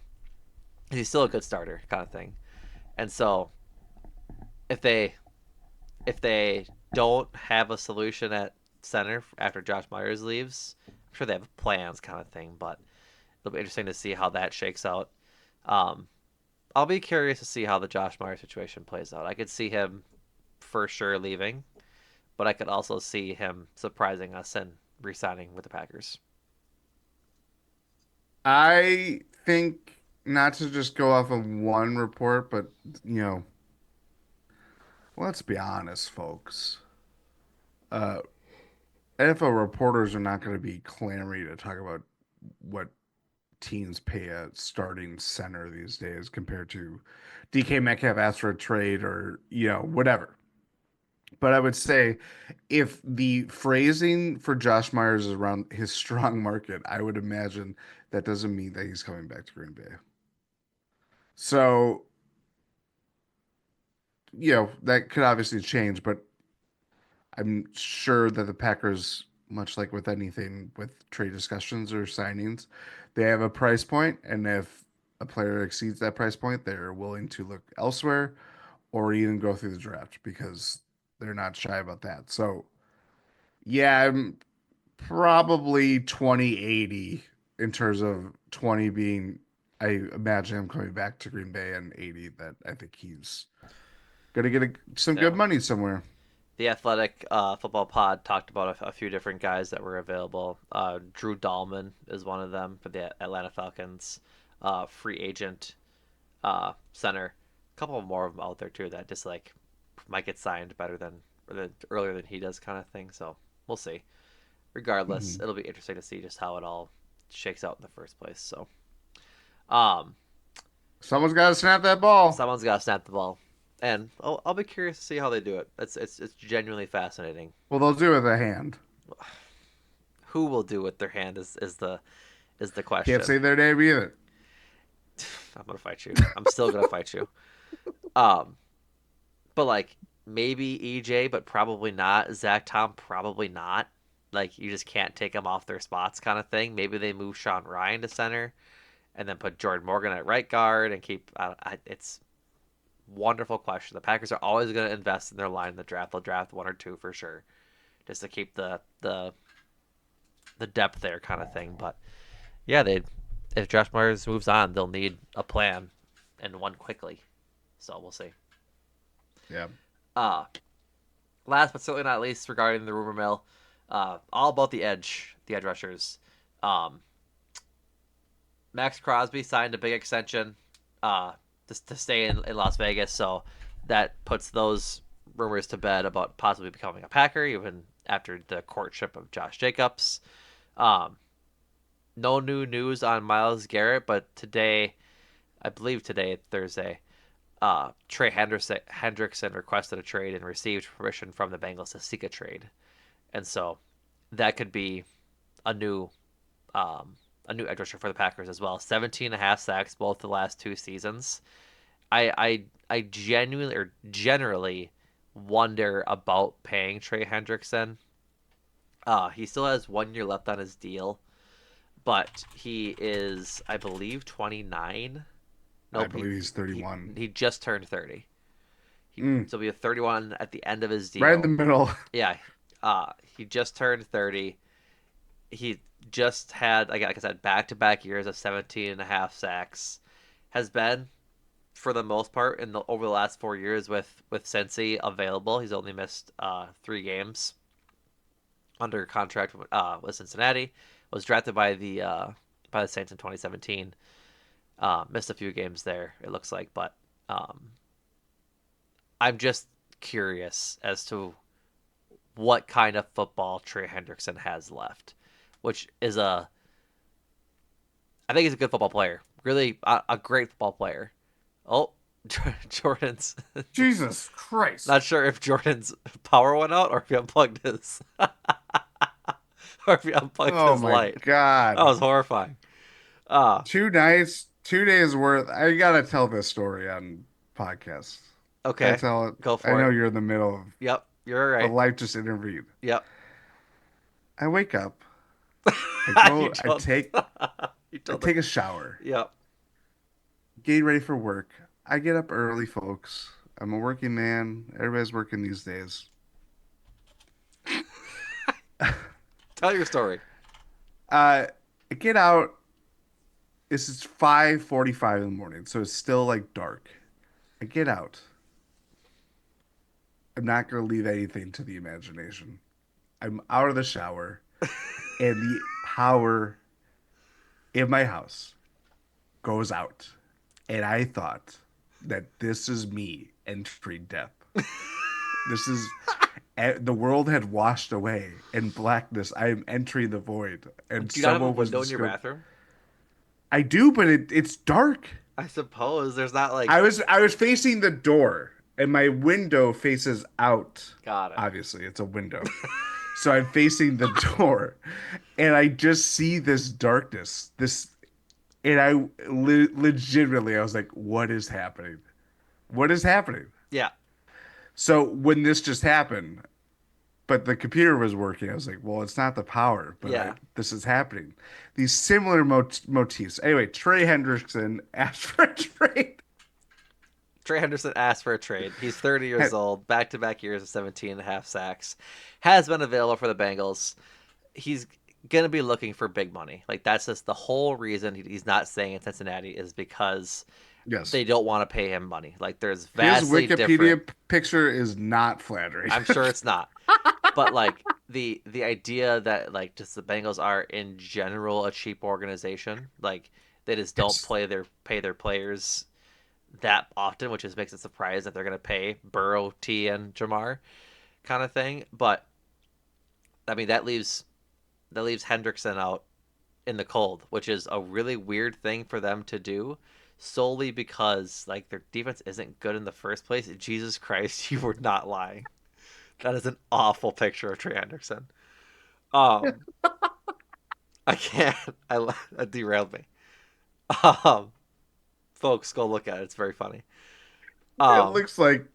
S1: he's still a good starter kind of thing. And so if they if they don't have a solution at center after Josh Myers leaves, I'm sure they have plans kind of thing, but it'll be interesting to see how that shakes out. Um, I'll be curious to see how the Josh Myers situation plays out. I could see him for sure leaving, but I could also see him surprising us and re-signing with the Packers.
S2: I think not to just go off of one report, but you know, let's be honest, folks. Uh, NFL reporters are not going to be clamoring to talk about what teams pay a starting center these days compared to DK Metcalf asked for a trade or whatever. But I would say if the phrasing for Josh Myers is around his strong market, I would imagine that doesn't mean that he's coming back to Green Bay. So, that could obviously change, but I'm sure that the Packers, much like with anything with trade discussions or signings, they have a price point, and if a player exceeds that price point, they're willing to look elsewhere or even go through the draft because they're not shy about that. So, yeah, I'm probably 20-80 in terms of 20 being I imagine him coming back to Green Bay, and 80 that I think he's gonna get some good
S1: Yeah.
S2: money somewhere.
S1: The Athletic Football Pod talked about a few different guys that were available. Drew Dahlman is one of them for the Atlanta Falcons, free agent center. A couple more of them out there too that just like might get signed better than earlier than he does, kind of thing. So we'll see. Regardless,
S2: Mhm.
S1: it'll be interesting to see just how it all shakes out in the first place. So, um,
S2: Someone's got to snap that ball.
S1: someone's got to snap the ball, and I'll be curious to see how they do it. It's genuinely fascinating.
S2: Well, they'll do it with a hand.
S1: Who will do with their hand is the
S2: Can't
S1: question.
S2: say their name either.
S1: I'm gonna fight you. I'm still gonna fight you. Um, but like maybe EJ, but probably not. Zach Tom, probably not. Like you just can't take them off their spots, kind of thing. Maybe they move Sean Ryan to center and then put Jordan Morgan at right guard and keep. It's wonderful question. The Packers are always going to invest in their line in the draft. They'll draft one or two for sure, just to keep the depth there, kind of thing. But yeah, they if Josh Myers moves on, they'll need a plan and one quickly. So we'll see.
S2: Yeah.
S1: Uh last but certainly not least, regarding the rumor mill, all about the edge rushers. Um, Max Crosby signed a big extension to stay in Las Vegas, so that puts those rumors to bed about possibly becoming a Packer, even after the courtship of Josh Jacobs. Um, no new news on Myles Garrett, but today, I believe today, Thursday, Trey Hendrickson requested a trade and received permission from the Bengals to seek a trade, and so that could be a new um, a new edge rusher for the Packers as well. 17 and a half sacks both the last two seasons. I genuinely or generally wonder about paying Trey Hendrickson. He still has 1 year left on his deal, but he is, I believe, 29.
S2: I
S1: Nope,
S2: believe he's
S1: he
S2: 31.
S1: he just turned 30.
S2: Mm,
S1: So he'll be a 31 at the end of his
S2: right in the
S1: deal.
S2: middle.
S1: Yeah, He just turned 30. He just had, like I said, back-to-back years of 17 and a half sacks. Has been, for the most part, over the last 4 years with Cincy available. He's only missed 3 games under contract with Cincinnati. Was drafted by the Saints in 2017. Missed a few games there, it looks like, but um, I'm just curious as to what kind of football Trey Hendrickson has left, which is I think he's a good football player, really a great football player. Oh, Jordan's
S2: Jesus Christ.
S1: not sure if Jordan's power went out or if he unplugged his or if he unplugged
S2: Oh
S1: his
S2: my
S1: light. That
S2: God.
S1: was horrifying. Uh
S2: 2 nights, 2 days worth. I gotta tell this story on podcast. Can I
S1: okay,
S2: tell it?
S1: go
S2: I
S1: for
S2: know
S1: it.
S2: you're in the middle
S1: Yep, you're
S2: of a
S1: right.
S2: life just intervened.
S1: Yep.
S2: I wake up, I
S1: You
S2: go,
S1: told you
S2: I
S1: told the
S2: take a shower,
S1: yep.
S2: getting ready for work. I get up early, folks. I'm a working man. Everybody's working these days.
S1: Tell your story.
S2: I get out. This is 5:45 in the morning, so it's still like dark. I get out. I'm not gonna leave anything to the imagination. I'm out of the shower, and the power in my house goes out. And I thought that this is me entering death. This is the world had washed away in blackness. I am entering the void, and
S1: Do you not have a
S2: someone was
S1: window in
S2: just
S1: your
S2: going.
S1: bathroom?
S2: I do, but it's dark.
S1: I suppose there's not like
S2: I was facing the door, and my window faces out.
S1: got it.
S2: Obviously, it's a window. So I'm facing the door, and I just see this darkness. And legitimately, I was like, "What is happening? What is happening?"
S1: Yeah.
S2: So when this just happened, but the computer was working, I was like, "Well, it's not the power, but
S1: Yeah.
S2: this is happening." These similar motifs. Anyway, Trey Hendrickson asked for a trade.
S1: Trey Henderson asked for a trade. He's 30 years old, back-to-back years of 17 and a half sacks. Has been available for the Bengals. He's gonna be looking for big money. Like that's just the whole reason he's not staying in Cincinnati is because
S2: Yes.
S1: they don't want to pay him money. Like there's
S2: His
S1: vastly different.
S2: Wikipedia picture is not flattering.
S1: I'm sure it's not, but like the idea that like just the Bengals are in general a cheap organization, like they just don't
S2: Yes.
S1: pay their players that often, which just makes it surprising that they're gonna pay Burrow, T, and Jamar kind of thing. But I mean that leaves Hendrickson out in the cold, which is a really weird thing for them to do solely because like their defense isn't good in the first place. Jesus Christ, you were not lying. That is an awful picture of Trey Hendrickson. Um, I can't. That derailed me. Um, folks, go look at it. It's very funny.
S2: It
S1: Um,
S2: looks like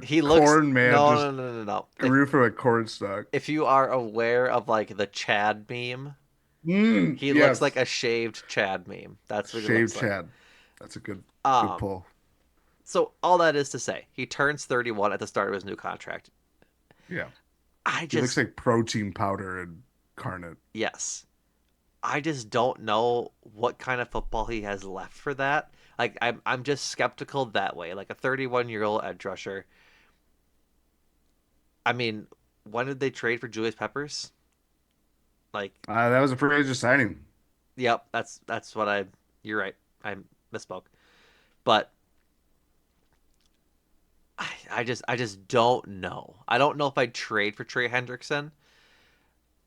S1: he looks
S2: corn man
S1: no
S2: just
S1: no no no no.
S2: grew from a corn stalk.
S1: If you are aware of like the Chad meme, he looks like
S2: Yes.
S1: a shaved Chad meme. That's what he
S2: Shaved
S1: looks like.
S2: Chad. That's a good
S1: Um,
S2: pull.
S1: so all that is to say, he turns 31 at the start of his new contract.
S2: Yeah.
S1: I
S2: He looks
S1: just
S2: like protein powder incarnate.
S1: yes, I just don't know what kind of football he has left for that. Like I'm just skeptical that way. Like a 31-year-old edge rusher. I mean, when did they trade for Julius Peppers? Like,
S2: That was a free agent signing.
S1: yep, that's what I. You're right. I misspoke. But I just don't know. I don't know if I'd trade for Trey Hendrickson.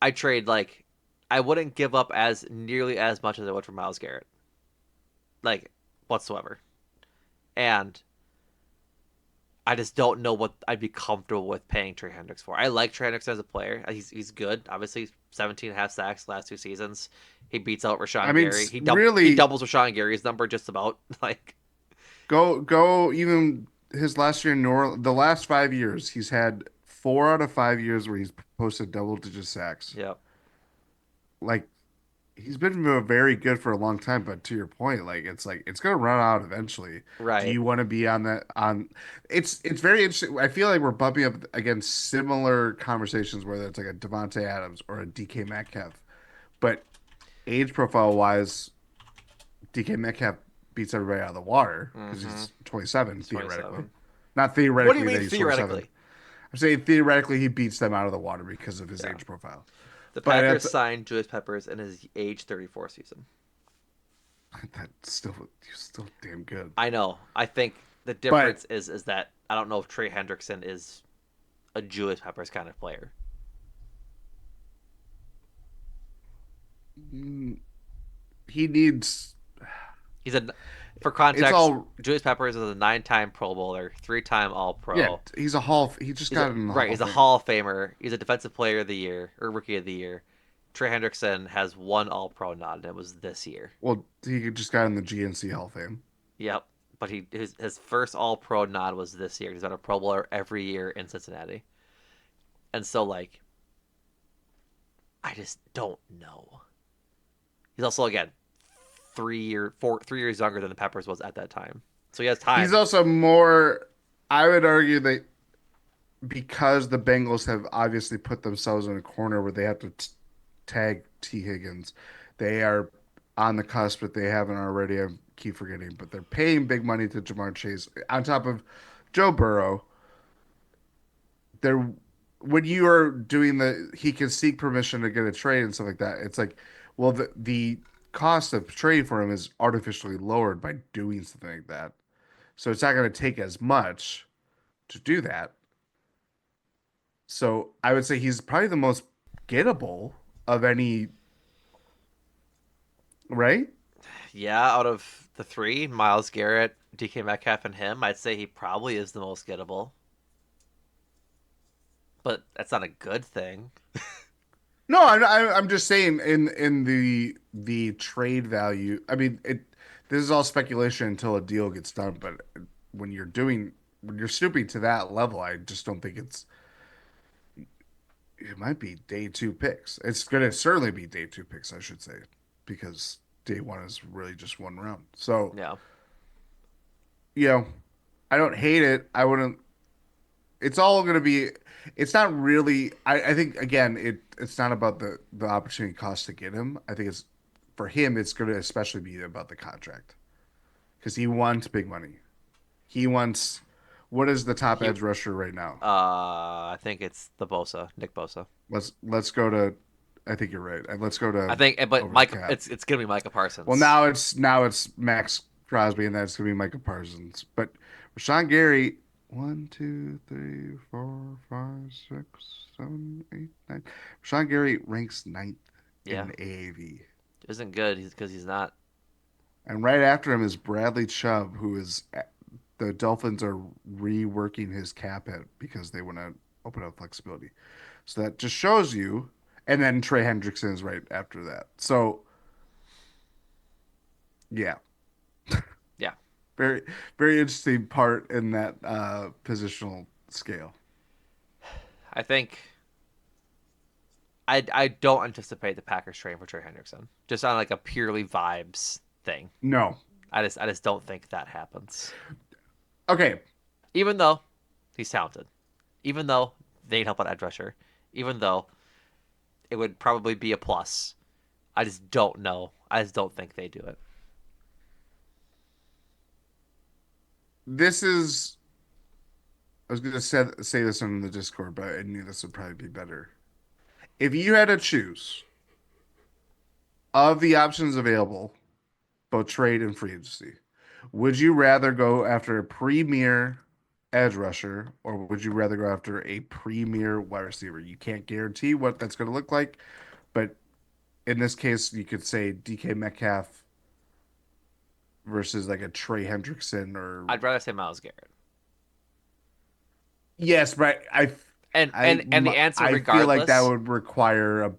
S1: I trade like I wouldn't give up as nearly as much as I would for Miles Garrett, like whatsoever. And I just don't know what I'd be comfortable with paying Trey Hendricks for. I like Trey Hendricks as a player. He's good. Obviously, 17 and a half sacks last 2 seasons. He beats out
S2: I
S1: Rashawn
S2: mean,
S1: Gary. He
S2: really,
S1: doubles Rashawn Gary's number just about. Like,
S2: go even his last year in New Orleans, the last 5 years, he's had 4 out of 5 years where he's posted double digit sacks.
S1: yeah,
S2: Like he's been very good for a long time, but to your point, like it's gonna run out eventually. Do
S1: Right.
S2: you want to be on that on it's very interesting. I feel like we're bumping up against similar conversations, whether it's like a Devontae Adams or a DK Metcalf. But age profile wise, DK Metcalf beats everybody out of the water because
S1: Mm-hmm.
S2: he's 27
S1: He's
S2: theoretically.
S1: 27.
S2: Not
S1: What do you
S2: theoretically that
S1: mean
S2: he's 27.
S1: theoretically?
S2: I'm saying theoretically he beats them out of the water because of his
S1: Yeah.
S2: age profile.
S1: The
S2: But
S1: Packers signed Julius Peppers in his age 34 season.
S2: that's still damn good.
S1: I know. I think the
S2: But
S1: difference is that I don't know if Trey Hendrickson is a Julius Peppers kind of player.
S2: mm, he needs
S1: He's a For
S2: it's
S1: context,
S2: all
S1: Julius Peppers is a 9-time Pro Bowler, 3-time All
S2: yeah,
S1: Pro.
S2: he just got in the Hall
S1: He's
S2: of
S1: a
S2: Fame.
S1: Hall of Famer. He's a Defensive Player of the Year or Rookie of the Year. Trey Hendrickson has one All Pro nod, and it was this year.
S2: Well, he just got in the GNC Hall of Fame.
S1: Yep, but his first All Pro nod was this year. He's been a Pro Bowler every year in Cincinnati, and so like I just don't know. He's also again 3 years younger than the Peppers was at that time, so he has
S2: He's
S1: time.
S2: also more I would argue that because the Bengals have obviously put themselves in a corner where they have to tag T. Higgins, they are on the cusp, but they haven't already. I keep forgetting, but they're paying big money to Jamar Chase on top of Joe Burrow. They're when you are doing he can seek permission to get a trade and stuff like that. It's like, well, the cost of trade for him is artificially lowered by doing something like that. So it's not going to take as much to do that. So I would say he's probably the most gettable of any, right?
S1: Yeah, out of the three, Miles Garrett, DK Metcalf, and him, I'd say he probably is the most gettable. But that's not a good thing.
S2: No, I'm just saying in the trade value. I mean, this is all speculation until a deal gets done. But when you're doing when you're stooping to that level, I just don't think it might be day two picks. It's going to certainly be day two picks, I should say, because day one is really just one round. So,
S1: Yeah.
S2: you know, I don't hate it. I wouldn't. It's all going to be. It's not really. I think again, it's not about the opportunity cost to get him. I think it's for him. It's going to especially be about the contract because he wants big money. He wants. What is the top
S1: He
S2: edge rusher right now?
S1: I think it's Nick Bosa.
S2: Let's go to. I think you're right. And let's go
S1: I
S2: to
S1: think but
S2: over the
S1: Mike
S2: cap.
S1: it's gonna be Micah
S2: Well,
S1: Parsons.
S2: now it's Max Crosby, and that's gonna be Micah Parsons. But Rashawn Gary, one, two, three, four, five, six, seven, eight, nine. Rashawn Gary ranks ninth
S1: Yeah.
S2: in AAV,
S1: Isn't good because he's not.
S2: and right after him is Bradley Chubb, who is the Dolphins are reworking his cap hit because they want to open up flexibility. So that just shows you. And then Trey Hendrickson is right after that. So yeah,
S1: Yeah.
S2: very, very interesting part in that positional scale.
S1: I think I don't anticipate the Packers trading for Trey Hendrickson. Just on like a purely vibes thing.
S2: No.
S1: I just don't think that happens.
S2: Okay.
S1: Even though he's talented. Even though they need help on edge rusher. Even though it would probably be a plus. I just don't know. I just don't think they do it.
S2: This is, I was going to say this on the Discord, but I knew this would probably be better. If you had to choose of the options available, both trade and free agency, would you rather go after a premier edge rusher or would you rather go after a premier wide receiver? You can't guarantee what that's going to look like, but in this case, you could say DK Metcalf versus like a Trey Hendrickson or
S1: I'd rather say Miles Garrett.
S2: yes, but
S1: And the answer
S2: I feel like that
S1: regardless.
S2: would require a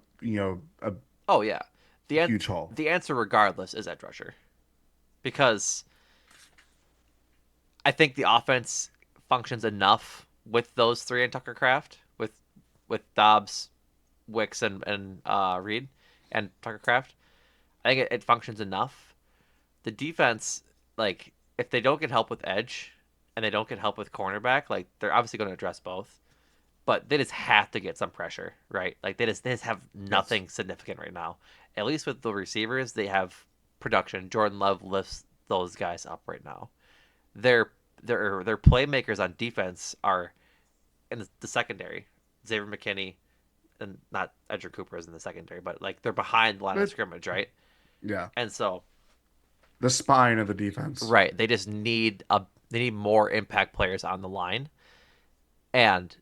S1: Oh yeah. The
S2: huge haul.
S1: the answer regardless is edge rusher. Because I think the offense functions enough with those three in Tucker Craft, with Dobbs, Wicks, and Reed, and Tucker Craft. I think it functions enough. The defense, like, if they don't get help with edge and they don't get help with cornerback, like, they're obviously going to address both. But they just have to get some pressure, right? Like, they just have
S2: Yes.
S1: nothing significant right now. At least with the receivers, they have production. Jordan Love lifts those guys up right now. Their their playmakers on defense are in the secondary. Xavier McKinney and not Edger Cooper is in the secondary, but like they're behind the line of
S2: But
S1: scrimmage, right?
S2: yeah,
S1: And so,
S2: the spine of the defense.
S1: right, they just need they need more impact players on the line, and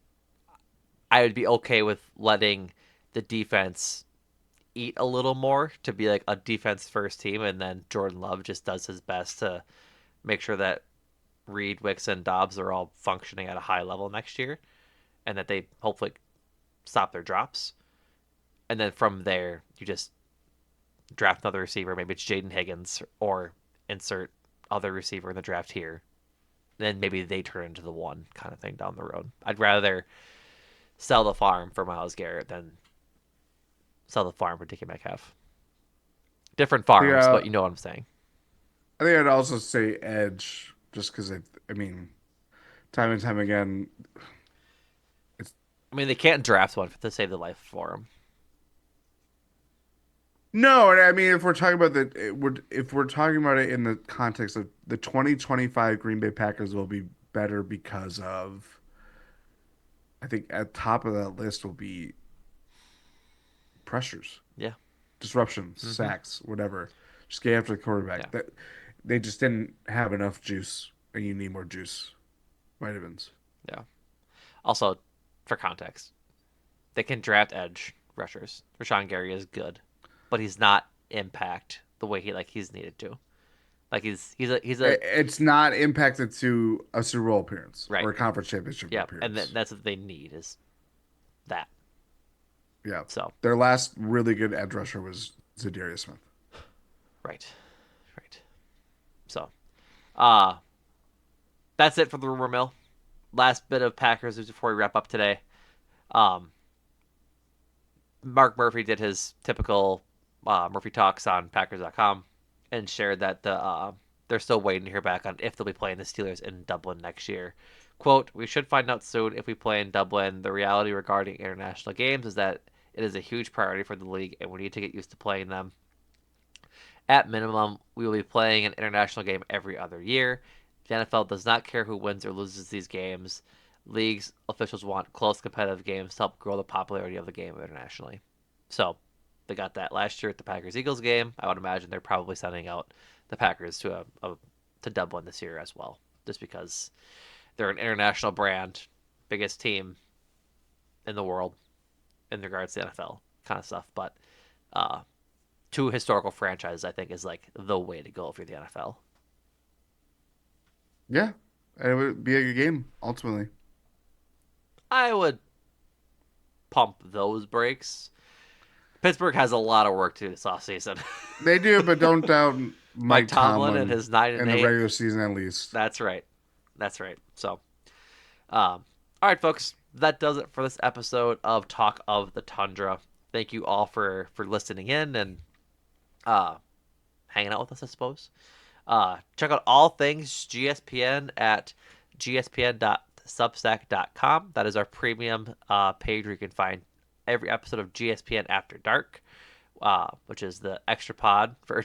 S1: I would be okay with letting the defense eat a little more to be like a defense first team, and then Jordan Love just does his best to make sure that Reed, Wicks, and Dobbs are all functioning at a high level next year, and that they hopefully stop their drops. And then from there, you just draft another receiver. Maybe it's Jaden Higgins, or insert other receiver in the draft here. Then maybe they turn into the one kind of thing down the road. I'd rather sell the farm for Myles Garrett than sell the farm for DK Metcalf. Different farms,
S2: Yeah,
S1: but you know what I'm saying.
S2: I think I'd also say edge, just because I mean, time and time again, it's
S1: I mean, they can't draft one to save the life for him.
S2: no. And I mean, if we're talking about if we're talking about it in the context of the 2025 Green Bay Packers will be better because of, I think at top of that list will be pressures,
S1: Yeah.
S2: disruptions,
S1: Mm-hmm.
S2: sacks, whatever. Just get after the
S1: Yeah.
S2: quarterback. That they just didn't have enough juice, and you need more juice, vitamins.
S1: Yeah. Also, for context, they can draft edge rushers. Rashawn Gary is good, but he's not impact the way he's needed to. Like he's a
S2: It's not impacted to a Super Bowl appearance
S1: right.
S2: or a conference championship
S1: Yeah, and
S2: appearance.
S1: that's what they need is that.
S2: Yeah.
S1: So
S2: Their last really good edge rusher was Zadarius Smith.
S1: right, right. So uh that's it for the rumor mill. Last bit of Packers news before we wrap up today. Um, Mark Murphy did his typical Murphy talks on Packers.com and shared that they're still waiting to hear back on if they'll be playing the Steelers in Dublin next year. Quote, we should find out soon if we play in Dublin. The reality regarding international games is that it is a huge priority for the league and we need to get used to playing them. At minimum, we will be playing an international game every other year. The NFL does not care who wins or loses these games. Leagues officials want close competitive games to help grow the popularity of the game internationally. So they got that last year at the Packers Eagles game. I would imagine they're probably sending out the Packers to Dublin this year as well, just because they're an international brand, biggest team in the world in regards to NFL kind of stuff. But uh, two historical franchises, I think, is like the way to go if you're the NFL.
S2: Yeah. And it would be a good game, ultimately.
S1: I would pump those brakes. Pittsburgh has a lot of work to do this offseason.
S2: They do, but don't doubt
S1: Mike
S2: Mike
S1: Tomlin and
S2: Tomlin
S1: his 9 and
S2: in the
S1: 8.
S2: regular season at least.
S1: That's right. That's right. So, all right, folks, that does it for this episode of Talk of the Tundra. Thank you all for listening in and uh, hanging out with us, I suppose. Check out all things GSPN at gspn.substack.com. That is our premium page where you can find every episode of GSPN After Dark, which is the extra pod for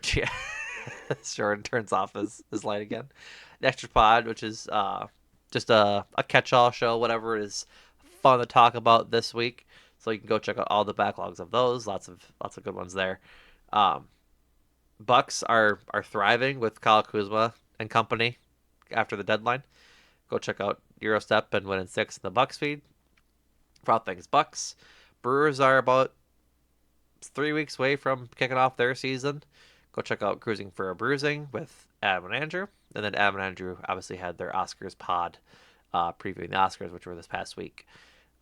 S1: Jordan turns off his light again. The extra pod, which is just a catch-all show, whatever is fun to talk about this week. So you can go check out all the backlogs of those. Lots of good ones there. Um, Bucks are thriving with Kyle Kuzma and company after the deadline. Go check out Eurostep and Win in Six in the Bucks feed for all things Bucks. Brewers are about 3 weeks away from kicking off their season. Go check out Cruising for a Bruising with Adam and Andrew. And then Adam and Andrew obviously had their Oscars pod previewing the Oscars, which were this past week.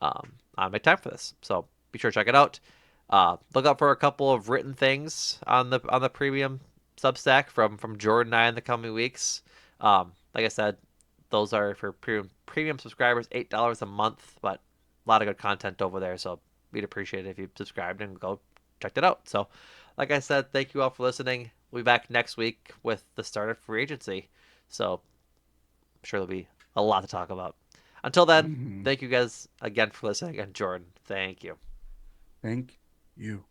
S1: I make time for this, so be sure to check it out. Look out for a couple of written things on the premium Substack from Jordan and I in the coming weeks. Like I said, those are for premium subscribers, $8 a month, but a lot of good content over there. So we'd appreciate it if you subscribed and go check it out. So like I said, thank you all for listening. We'll be back next week with the start of free agency. So I'm sure there'll be a lot to talk about. Until then,
S2: Mhm.
S1: thank you guys again for listening. And Jordan, thank you.
S2: Thank you.